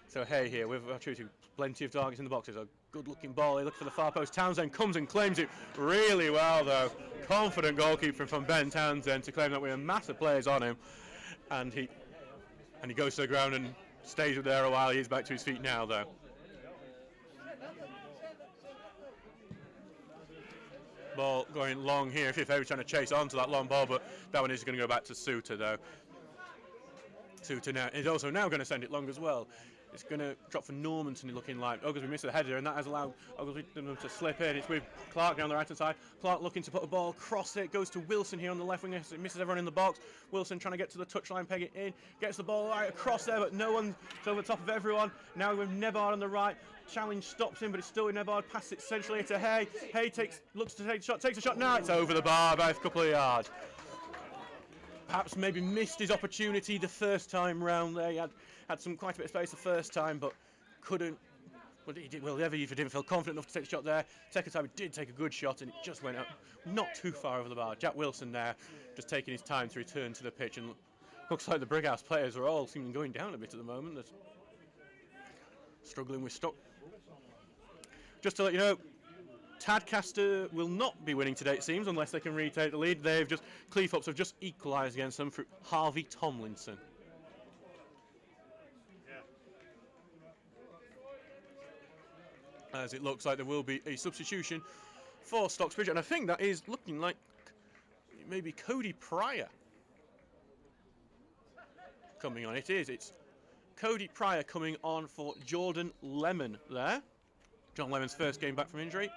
So Hay here with plenty of targets in the boxes. A good-looking ball. They look for the far post. Townsend comes and claims it really well, though. Confident goalkeeper from Ben Townsend to claim that we have massive players on him, and he goes to the ground and stays there a while. He's back to his feet now, though. Ball going long here. If they were trying to chase onto that long ball, but that one is going to go back to Suter, though. Suter now is also now going to send it long as well. It's going to drop for Normanton, looking like Oglesby missed the header, and that has allowed Oglesby to slip in. It's with Clark down the right hand side. Clark looking to put a ball across it, goes to Wilson here on the left wing, misses everyone in the box. Wilson trying to get to the touchline, peg it in, gets the ball right across there, but no one's over the top of everyone. Now with Nebard on the right. Challenge stops him, but it's still with Nebard. Passes it centrally to Hay. Hay looks to take a shot, takes a shot. Now it's over the bar by a couple of yards. Perhaps maybe missed his opportunity the first time round there. He had quite a bit of space the first time, but couldn't. Well, he didn't feel confident enough to take the shot there. Second time he did take a good shot, and it just went up not too far over the bar. Jack Wilson there, just taking his time to return to the pitch, and looks like the Brighouse players are all seeming going down a bit at the moment. They're struggling with stock. Just to let you know, Tadcaster will not be winning today, it seems, unless they can retake the lead. Cleethorpes have just equalised against them through Harvey Tomlinson. As it looks like there will be a substitution for Stocksbridge, and I think that is looking like maybe Cody Pryor coming on. It's Cody Pryor coming on for Jordan Lemon there. John Lemon's first game back from injury.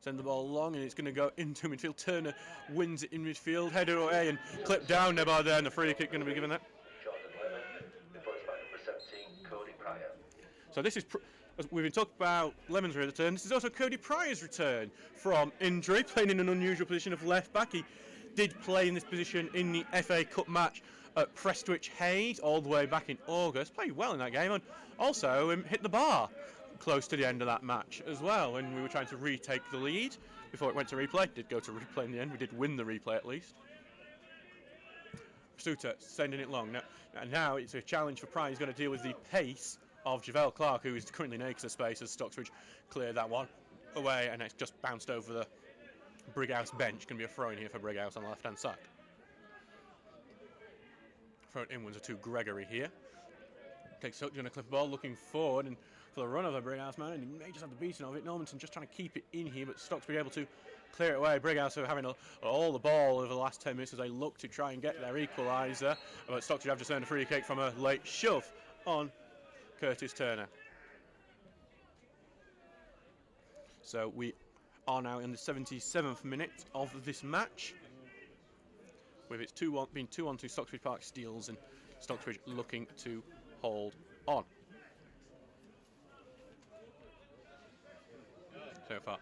Send the ball long, and it's going to go into midfield. Turner wins it in midfield, headed away and clipped down Nebard there, and the free kick going to be given that. Jordan Lemon, replaced by number 17, Cody Pryor. So this is, as we've been talking about Lemon's return, this is also Cody Pryor's return from injury, playing in an unusual position of left back. He did play in this position in the FA Cup match at Prestwich Hayes all the way back in August. Played well in that game, and also hit the bar close to the end of that match as well when we were trying to retake the lead before it went to replay. Did go to replay in the end. We did win the replay at least. Suter sending it long. Now it's a challenge for Pryor. He's going to deal with the pace of Javel Clark, who is currently in extra space as Stocksbridge cleared that one away, and it's just bounced over the Brighouse bench. Going to be a throw-in here for Brighouse on the left-hand side. Throw it inwards to Gregory here. Takes Sutter, going to clip the ball, looking forward, and for the run of the Brighouse man, and he may just have the beating of it. Normanton just trying to keep it in here, but Stocksbridge able to clear it away. Brighouse are having all the ball over the last 10 minutes as they look to try and get their equaliser, but Stocksbridge have just earned a free kick from a late shove on Curtis Turner. So we are now in the 77th minute of this match, with its 2-1 being 2-1 to Stocksbridge Park Steels, and Stocksbridge looking to hold on so far.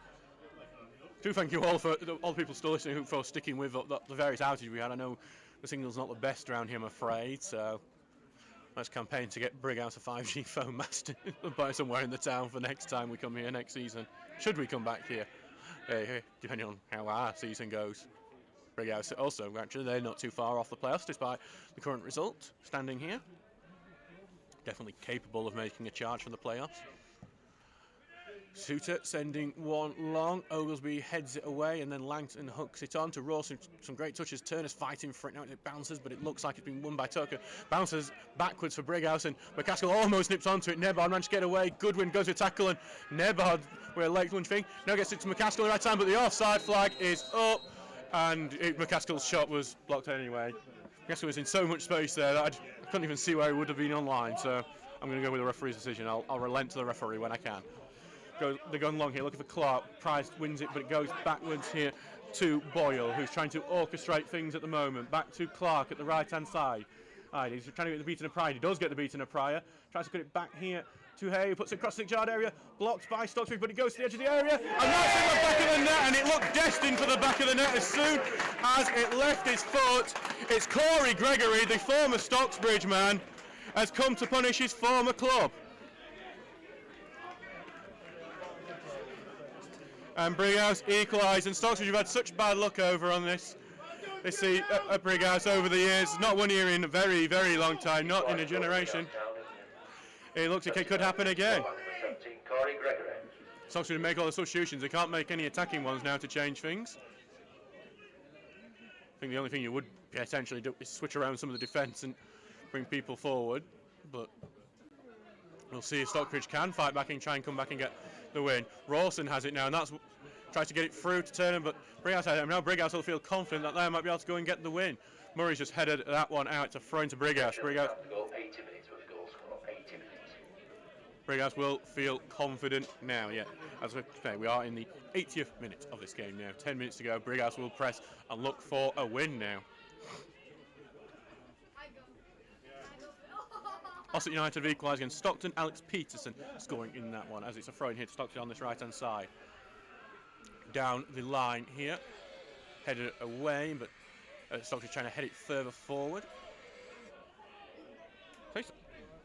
Do thank you all for all the people still listening for sticking with the various outages we had. I know the signal's not the best around here, I'm afraid, so let's campaign to get Brighouse a 5G phone mast by somewhere in the town for next time we come here next season, should we come back here, depending on how our season goes. Brighouse also, actually, they're not too far off the playoffs despite the current result, standing here. Definitely capable of making a charge for the playoffs. Suter sending one long. Oglesby heads it away, and then Langton hooks it on to Rawson. Some great touches. Turner's fighting for it now. It bounces, but it looks like it's been won by Tucker. Bounces backwards for Brighouse, and McCaskill almost nips onto it. Nebard managed to get away. Goodwin goes to tackle, and Nebard, with a late lunge thing, now gets it to McCaskill at the right time, but the offside flag is up, and McCaskill's shot was blocked anyway. McCaskill was in so much space there that I couldn't even see where he would have been online, so I'm going to go with the referee's decision. I'll relent to the referee when I can. They're going long here, looking for Clark. Price wins it, but it goes backwards here to Boyle, who's trying to orchestrate things at the moment. Back to Clark at the right-hand side. He's trying to get the beating of Pryor. He does get the beating of Pryor. Tries to put it back here to Hay, who puts it across the 6-yard area. Blocked by Stocksbridge, but it goes to the edge of the area. And that's in the back of the net, and it looked destined for the back of the net as soon as it left his foot. It's Corey Gregory, the former Stocksbridge man, has come to punish his former club. And Brighouse equalised, and Stocksbridge have had such bad luck over on this. They see at Brighouse over the years, not one year in a very, very long time, not in a generation. It looks like it could happen again. Stocksbridge make all the substitutions. They can't make any attacking ones now to change things. I think the only thing you would potentially do is switch around some of the defence and bring people forward. But we'll see if Stockbridge can fight back and try and come back and get the win. Rawson has it now, and that's tries to get it through to Turner, but Brighouse has it. Now Brighouse will feel confident that they might be able to go and get the win. Murray's just headed that one out to throw into Brighouse. Brighouse. Brighouse will feel confident now. Yeah, as we say, we are in the 80th minute of this game now. 10 minutes to go. Brighouse will press and look for a win now. Ossett United have equalised against Stockton. Alex Peterson scoring in that one, as it's a throw in here to Stockton on this right-hand side. Down the line here, headed away, but Stockton trying to head it further forward.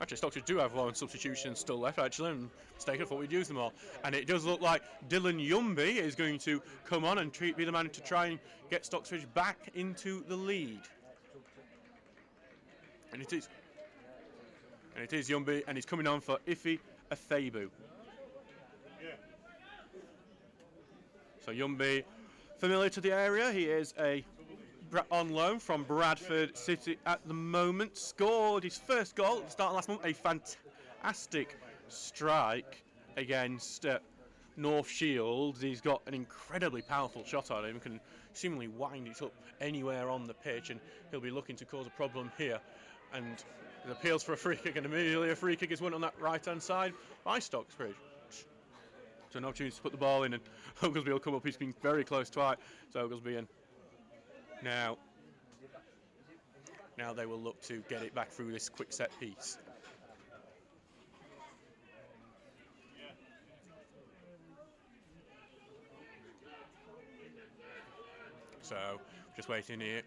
Actually, Stockton do have one substitution still left, actually. I'm mistaken, I thought we'd use them all. And it does look like Dylan Yumby is going to come on and be the man to try and get Stocksbridge back into the lead. And it is. And it is Yumby, and he's coming on for Ife Afebu. So Yumby, familiar to the area, he is on loan from Bradford City at the moment. Scored his first goal at the start of last month, a fantastic strike against North Shields. He's got an incredibly powerful shot on him, can seemingly wind it up anywhere on the pitch, and he'll be looking to cause a problem here. And it appeals for a free kick, and immediately a free kick is won on that right-hand side by Stocksbridge. So an opportunity to put the ball in, and Oglesby will come up. He's been very close to it, so Oglesby in. Now they will look to get it back through this quick set piece. So just waiting here.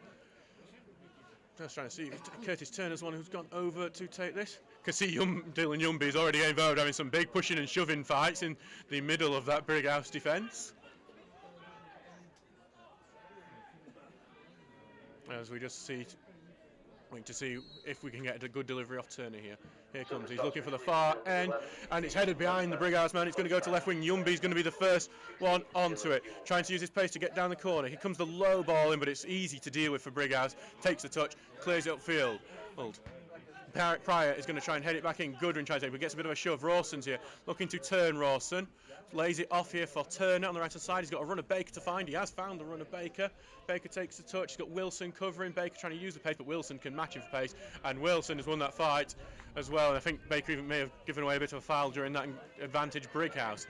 Just trying to see if Curtis Turner's one who's gone over to take this. Can see Dylan Yumby's already involved, having some big pushing and shoving fights in the middle of that Brighouse defence. As we just waiting to see if we can get a good delivery off Turner here. Here comes, he's looking for the far end, and it's headed behind the Brighouse man. It's going to go to left wing. Yumby's going to be the first one onto it, trying to use his pace to get down the corner. Here comes the low ball in, but it's easy to deal with for Brighouse. Takes the touch, clears it upfield. Pryor is going to try and head it back in. Goodwin tries to, but gets a bit of a shove. Rawson's here, looking to turn Rawson. Lays it off here for Turner on the right-hand side. He's got a run of Baker to find. He has found the run of Baker. Baker takes the touch. He's got Wilson covering. Baker trying to use the pace, but Wilson can match him for pace. And Wilson has won that fight as well. And I think Baker even may have given away a bit of a foul during that advantage. Brighouse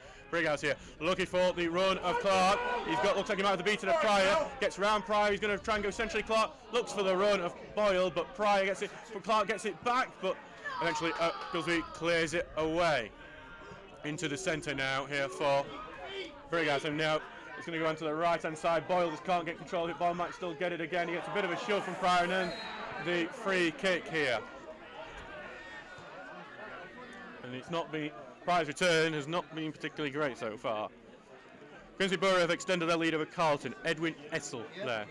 here, looking for the run of Clark. Looks like he might have the beating of Pryor. Gets round Pryor. He's going to try and go centrally. Clark looks for the run of Boyle, but Pryor gets it. But Clark gets it back, but eventually Gillsby clears it away. Into the centre now here for Brighouse, and now it's going to go onto the right hand side. Boyle just can't get control of it. Boyle might still get it again. He gets a bit of a shove from Pryor, and then the free kick here. And it's not been, Pryor's return has not been particularly great so far. Grimsby Borough have extended their lead over Carlton. Edwin Essel there.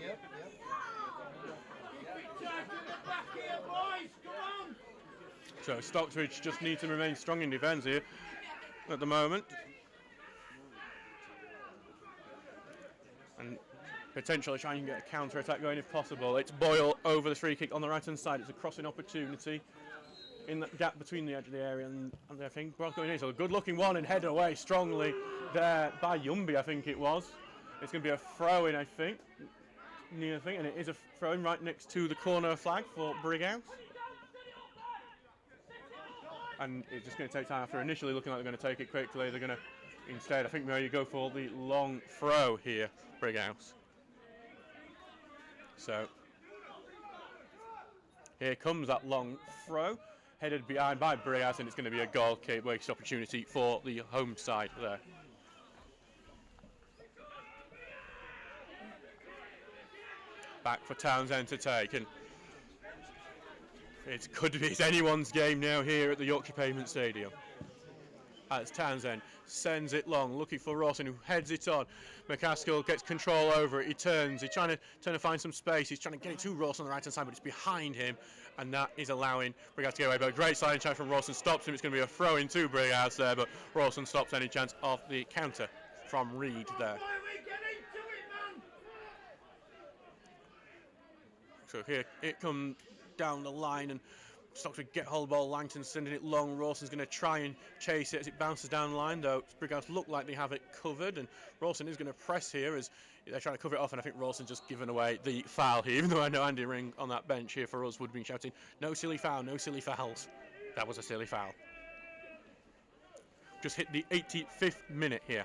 So Stocksbridge just need to remain strong in defence here at the moment, and potentially try and get a counter-attack going if possible. It's Boyle over the free kick on the right-hand side. It's a crossing opportunity in that gap between the edge of the area and I think Brock going in. So a good-looking one and head away strongly there by Yumby, I think it was. It's going to be a throw-in, I think, near thing, and it is a throw-in right next to the corner flag for Brighouse. And it's just going to take time after initially looking like they're going to take it quickly. They're going to, instead, I think maybe go for the long throw here, Brighouse. So, here comes that long throw, headed behind by Brighouse, and it's going to be a goal kick waste opportunity for the home side there. Back for Townsend to take, and it could be anyone's game now here at the Yorkshire Pavement Stadium. As Townsend sends it long, looking for Rawson, who heads it on. McCaskill gets control over it. He's trying to find some space. He's trying to get it to Rawson on the right-hand side, but it's behind him, and that is allowing Brighouse to get away. But a great sliding chance from Rawson stops him. It's going to be a throw in to Brighouse there, but Rawson stops any chance of the counter from Reed there. So here it comes down the line, and Stocksbridge get hold of the ball. Langton sending it long. Rawson's going to try and chase it as it bounces down the line, though Brighouse look like they have it covered, and Rawson is going to press here as they're trying to cover it off, and I think Rawson's just given away the foul here, even though I know Andy Ring on that bench here for us would have been shouting, no silly foul, no silly fouls. That was a silly foul. just hit the 85th minute here.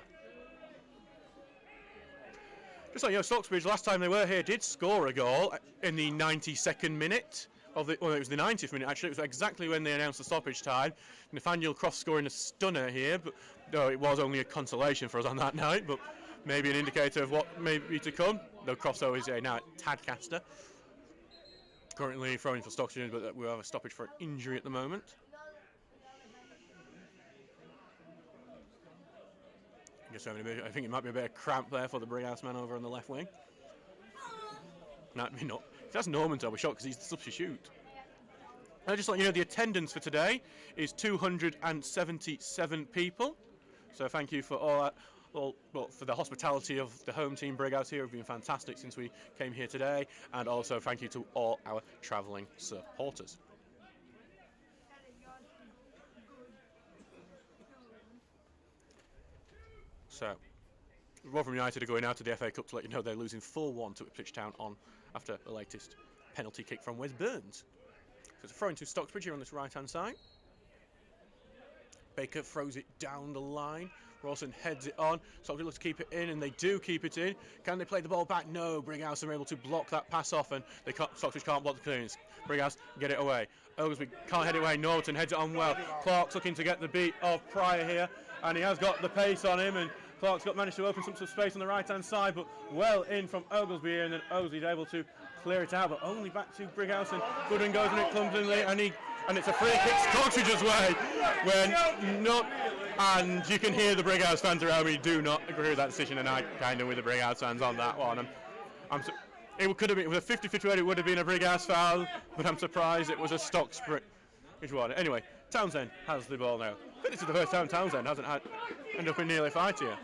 Just like, you know, Stocksbridge, last time they were here, did score a goal in the 92nd minute. Well, it was the 90th minute, actually. It was exactly when they announced the stoppage time. Nathaniel Croft scoring a stunner here, but no, it was only a consolation for us on that night, but maybe an indicator of what may be to come. Though Croft's always now at Tadcaster. Currently throwing for Stocksbridge, but we have a stoppage for an injury at the moment. I think it might be a bit of cramp there for the Brighouse man over on the left wing. That'd be not. If that's Norman, I'll be shocked because he's the substitute. I just let you know the attendance for today is 277 people. So thank you for all that. Well, for the hospitality of the home team Brighouse here have been fantastic since we came here today, and also thank you to all our travelling supporters. So, Rotherham United are going out to the FA Cup to let you know they're losing 4-1 to Ipswich Town on after the latest penalty kick from Wes Burns. So it's a throw into Stocksbridge here on this right-hand side. Baker throws it down the line. Rawson heads it on. Stocksbridge looks to keep it in, and they do keep it in. Can they play the ball back? No. Brighouse are able to block that pass off, and Stocksbridge can't block the clearance. Brighouse get it away. Oglesby can't head it away. Norton heads it on well. Clark's looking to get the beat of Pryor here, and he has got the pace on him, and Clark's managed to open some space on the right-hand side, but well in from Oglesby here, and then Oglesby's able to clear it out, but only back to Brighouse, and Goodwin goes in it clumsily, and it's a free kick Stocksbridge's way, and you can hear the Brighouse fans around me do not agree with that decision, and I kind of with the Brighouse fans on that one. It could have been, with a 50-50 rate, it would have been a Brighouse foul, but I'm surprised it was a Stocksbridge one. Anyway, Townsend has the ball now. I think this is the first time Townsend hasn't ended up in nearly fight here.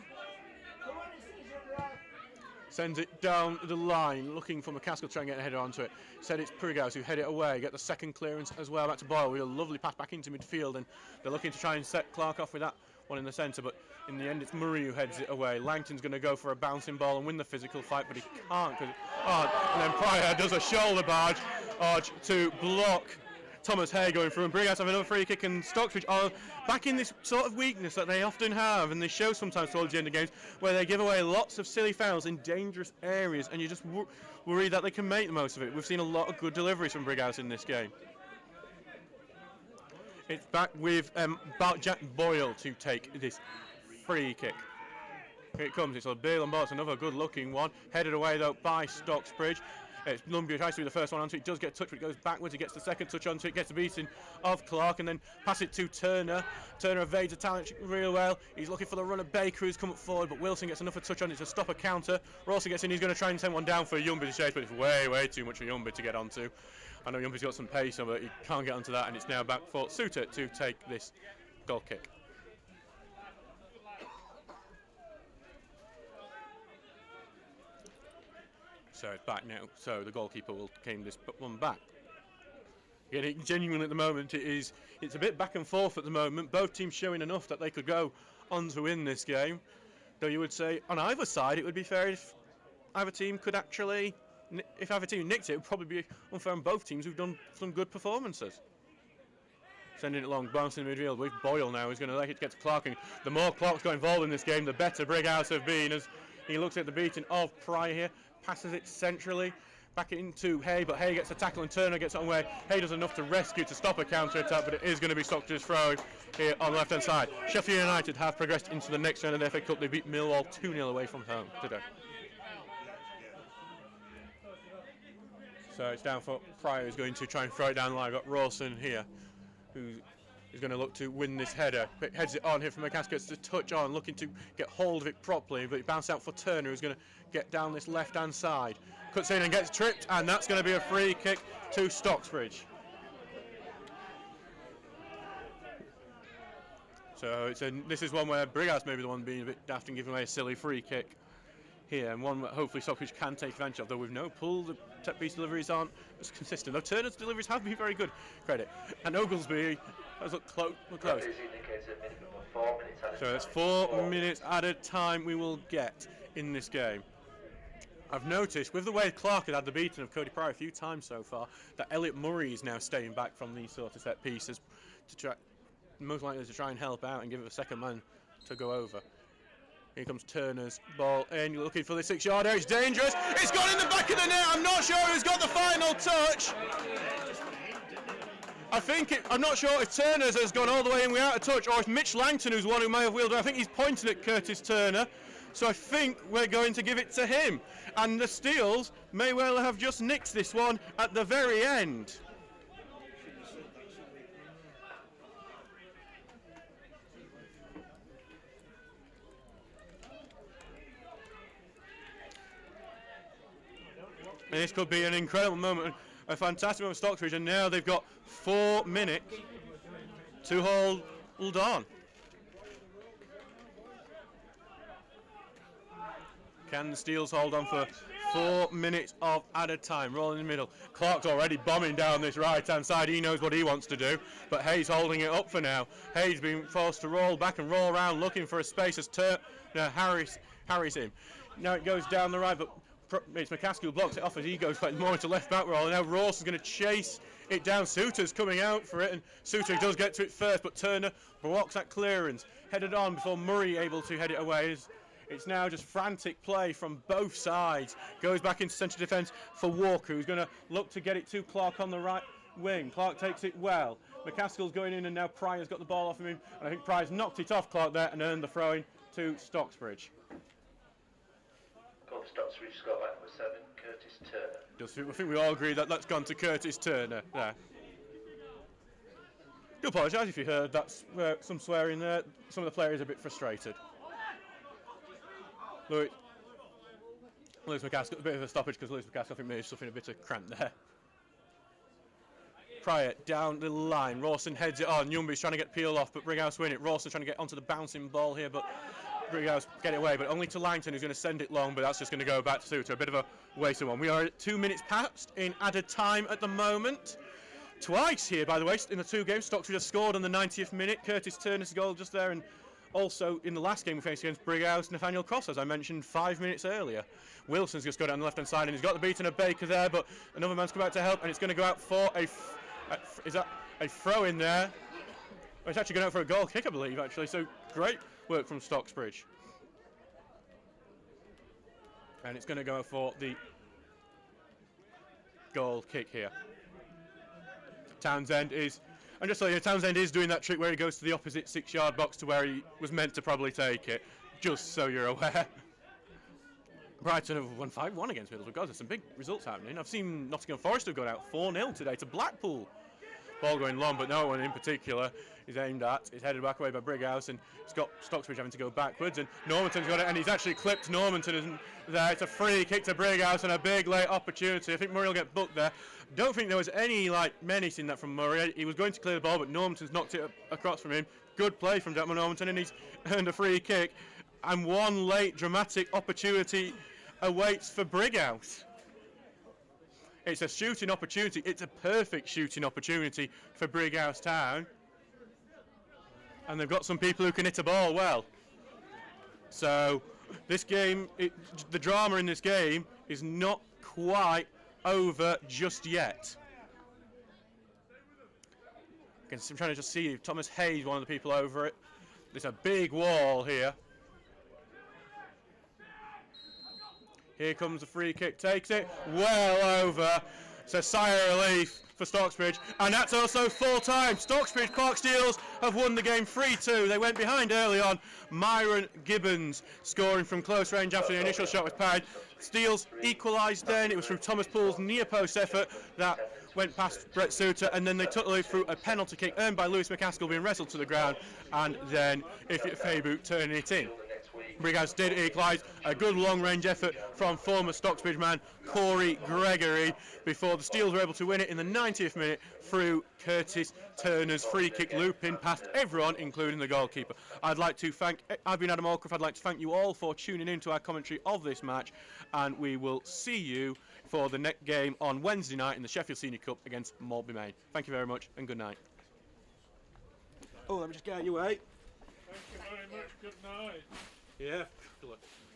Sends it down the line, looking for McCaskill to try and get a header onto it. Said it's Brighouse who head it away, get the second clearance as well back to Boyle with a lovely pass back into midfield, and they're looking to try and set Clark off with that one in the centre, but in the end it's Murray who heads it away. Langton's going to go for a bouncing ball and win the physical fight, but he can't, and then Pryor does a shoulder barge to block Thomas Hay going through, and Brighouse have another free kick, and Stocksbridge are back in this sort of weakness that they often have, and they show sometimes towards the end of games, where they give away lots of silly fouls in dangerous areas, and you just worry that they can make the most of it. We've seen a lot of good deliveries from Brighouse in this game. It's back with Jack Boyle to take this free kick. Here it comes, it's a Bale and Bots, another good looking one, headed away though by Stocksbridge. It's Lumby tries to be the first one onto it, does get touched, but it goes backwards, he gets the second touch onto it, gets the beating of Clark, and then pass it to Turner. Turner evades the talent real well, he's looking for the run of Baker who's come forward, but Wilson gets another touch on it to stop a counter. Rawson gets in, he's going to try and send one down for Yumby to chase, but it's way too much for Yumby to get onto. I know Yumby's got some pace, but he can't get onto that, and it's now back for Suter to take this goal kick. So it's back now. So the goalkeeper will claim this one back. Again, genuinely at the moment, it's a bit back and forth at the moment. Both teams showing enough that they could go on to win this game. Though you would say on either side it would be fair if either team could actually, if either team nicked it, it would probably be unfair on both teams who've done some good performances. Sending it along, bouncing in midfield with Boyle now. He's going to let it get to Clark, and the more Clark's got involved in this game, the better Brighouse have been, as he looks at the beating of Pryor here. Passes it centrally back into Hay, but Hay gets a tackle and Turner gets on where Hay does enough to rescue, to stop a counter-attack, but it is going to be Stockbridge's throw here on the left-hand side. Sheffield United have progressed into the next round of the FA Cup. They beat Millwall 2-0 away from home today. So it's down for Pryor, who's going to try and throw it down the line. I've got Rawson here, who is going to look to win this header. But heads it on here from McCaskill, gets to touch on, looking to get hold of it properly, but it bounced out for Turner, who's going to get down this left-hand side. Cuts in and gets tripped, and that's going to be a free kick to Stocksbridge. So this is one where Brighouse may be the one being a bit daft and giving away a silly free kick here, and one that hopefully Stockbridge can take advantage of, though with no pull, the set-piece deliveries aren't as consistent. Though Turner's deliveries have been very good, credit. And Oglesby has looked close. So it's 4 minutes at a time we will get in this game. I've noticed, with the way Clark had the beating of Cody Pryor a few times so far, that Elliot Murray is now staying back from these sort of set pieces to try. most likely to try and help out and give it a second man to go over. Here comes Turner's ball in, you're looking for the 6-yarder, it's dangerous, it's gone in the back of the net, I'm not sure who's got the final touch. I'm not sure if Turner's has gone all the way in without a touch, or if Mitch Langton, who's one who may have wheeled, I think he's pointing at Curtis Turner, so I think we're going to give it to him. And the Steels may well have just nicked this one at the very end. And this could be an incredible moment, a fantastic moment for Stocksbridge, and now they've got 4 minutes to hold on. Can the Steels hold on for 4 minutes of added time? Rolling in the middle. Clark's already bombing down this right-hand side. He knows what he wants to do, but Hayes holding it up for now. Hayes being forced to roll back and roll around, looking for a space as Harry's him. Now it goes down the right, but it's McCaskill who blocks it off as he goes back more into left back roll. And now Ross is going to chase it down. Suter's coming out for it, and Suter does get to it first, but Turner blocks that clearance. Headed on before Murray able to head it away. It's now just frantic play from both sides. Goes back into centre defence for Walker, who's going to look to get it to Clark on the right wing. Clark takes it well. McCaskill's going in, and now Pryor's got the ball off of him. And I think Pryor's knocked it off Clark there and earned the throw-in to Stocksbridge. Goal for Stocksbridge, scoreline number 7, Curtis Turner. I think we all agree that that's gone to Curtis Turner there. Do apologise if you heard that some swearing there. Some of the players are a bit frustrated. Lewis McCaskill, a bit of a stoppage because Lewis McCaskill I think may have suffered a bit of cramp there. Pryor down the line, Rawson heads it on, Youngby's trying to get peeled off but Brighouse win it. Rawson trying to get onto the bouncing ball here but Brighouse get it away, but only to Langton who's going to send it long, but that's just going to go back to Suter. A bit of a waste of one. We are at 2 minutes past in added time at the moment. Twice here, by the way, in the 2 games. Stocksbridge has scored on the 90th minute. Curtis Turner's goal just there, and also in the last game we faced against Brighouse, Nathaniel Cross, as I mentioned 5 minutes earlier. Wilson's just got down the left-hand side, and he's got the beaten of Baker there, but another man's come out to help, and it's going to go out for is that a throw in there? It's actually going out for a goal kick, I believe, actually. So great work from Stocksbridge. And it's going to go for the goal kick here. Townsend is, and just so you know, Townsend is doing that trick where he goes to the opposite 6-yard box to where he was meant to probably take it, just so you're aware. Brighton have won 5-1 against Middlesbrough. God, there's some big results happening. I've seen Nottingham Forest have gone out 4-0 today to Blackpool. Ball going long, but no one in particular is aimed at. It's headed back away by Brighouse, and it's got Stocksbridge having to go backwards, and Normanton's got it, and he's actually clipped Normanton isn't there. It's a free kick to Brighouse and a big late opportunity. I think Murray will get booked there. Don't think there was any menace in that from Murray. He was going to clear the ball, but Normanton's knocked it across from him. Good play from Jackman Normanton, and he's earned a free kick. And one late dramatic opportunity awaits for Brighouse. It's a shooting opportunity. It's a perfect shooting opportunity for Brighouse Town. And they've got some people who can hit a ball well. So this game, the drama in this game is not quite over just yet. I'm trying to just see Thomas Hayes, one of the people over it. There's a big wall here. Here comes the free kick, takes it well over. It's a sigh of relief for Stocksbridge, and that's also full time. Stocksbridge Clark Steels have won the game 3-2. They went behind early on. Myron Gibbons scoring from close range after the initial shot was parried. Steels equalised then. It was through Thomas Poole's near post effort that went past Brett Suter, and then they took the lead through a penalty kick earned by Lewis McCaskill being wrestled to the ground, and then Ifit Feibu turning it in. Brighouse did equalise, a good long-range effort from former Stocksbridge man Corey Gregory before the Steels were able to win it in the 90th minute through Curtis Turner's free kick looping past everyone, including the goalkeeper. I've been Adam Allcroft. I'd like to thank you all for tuning in to our commentary of this match, and we will see you for the next game on Wednesday night in the Sheffield Senior Cup against Maltby Main. Thank you very much and good night. Oh, let me just get out your way. Thank you very much. Good night. Yeah, good luck.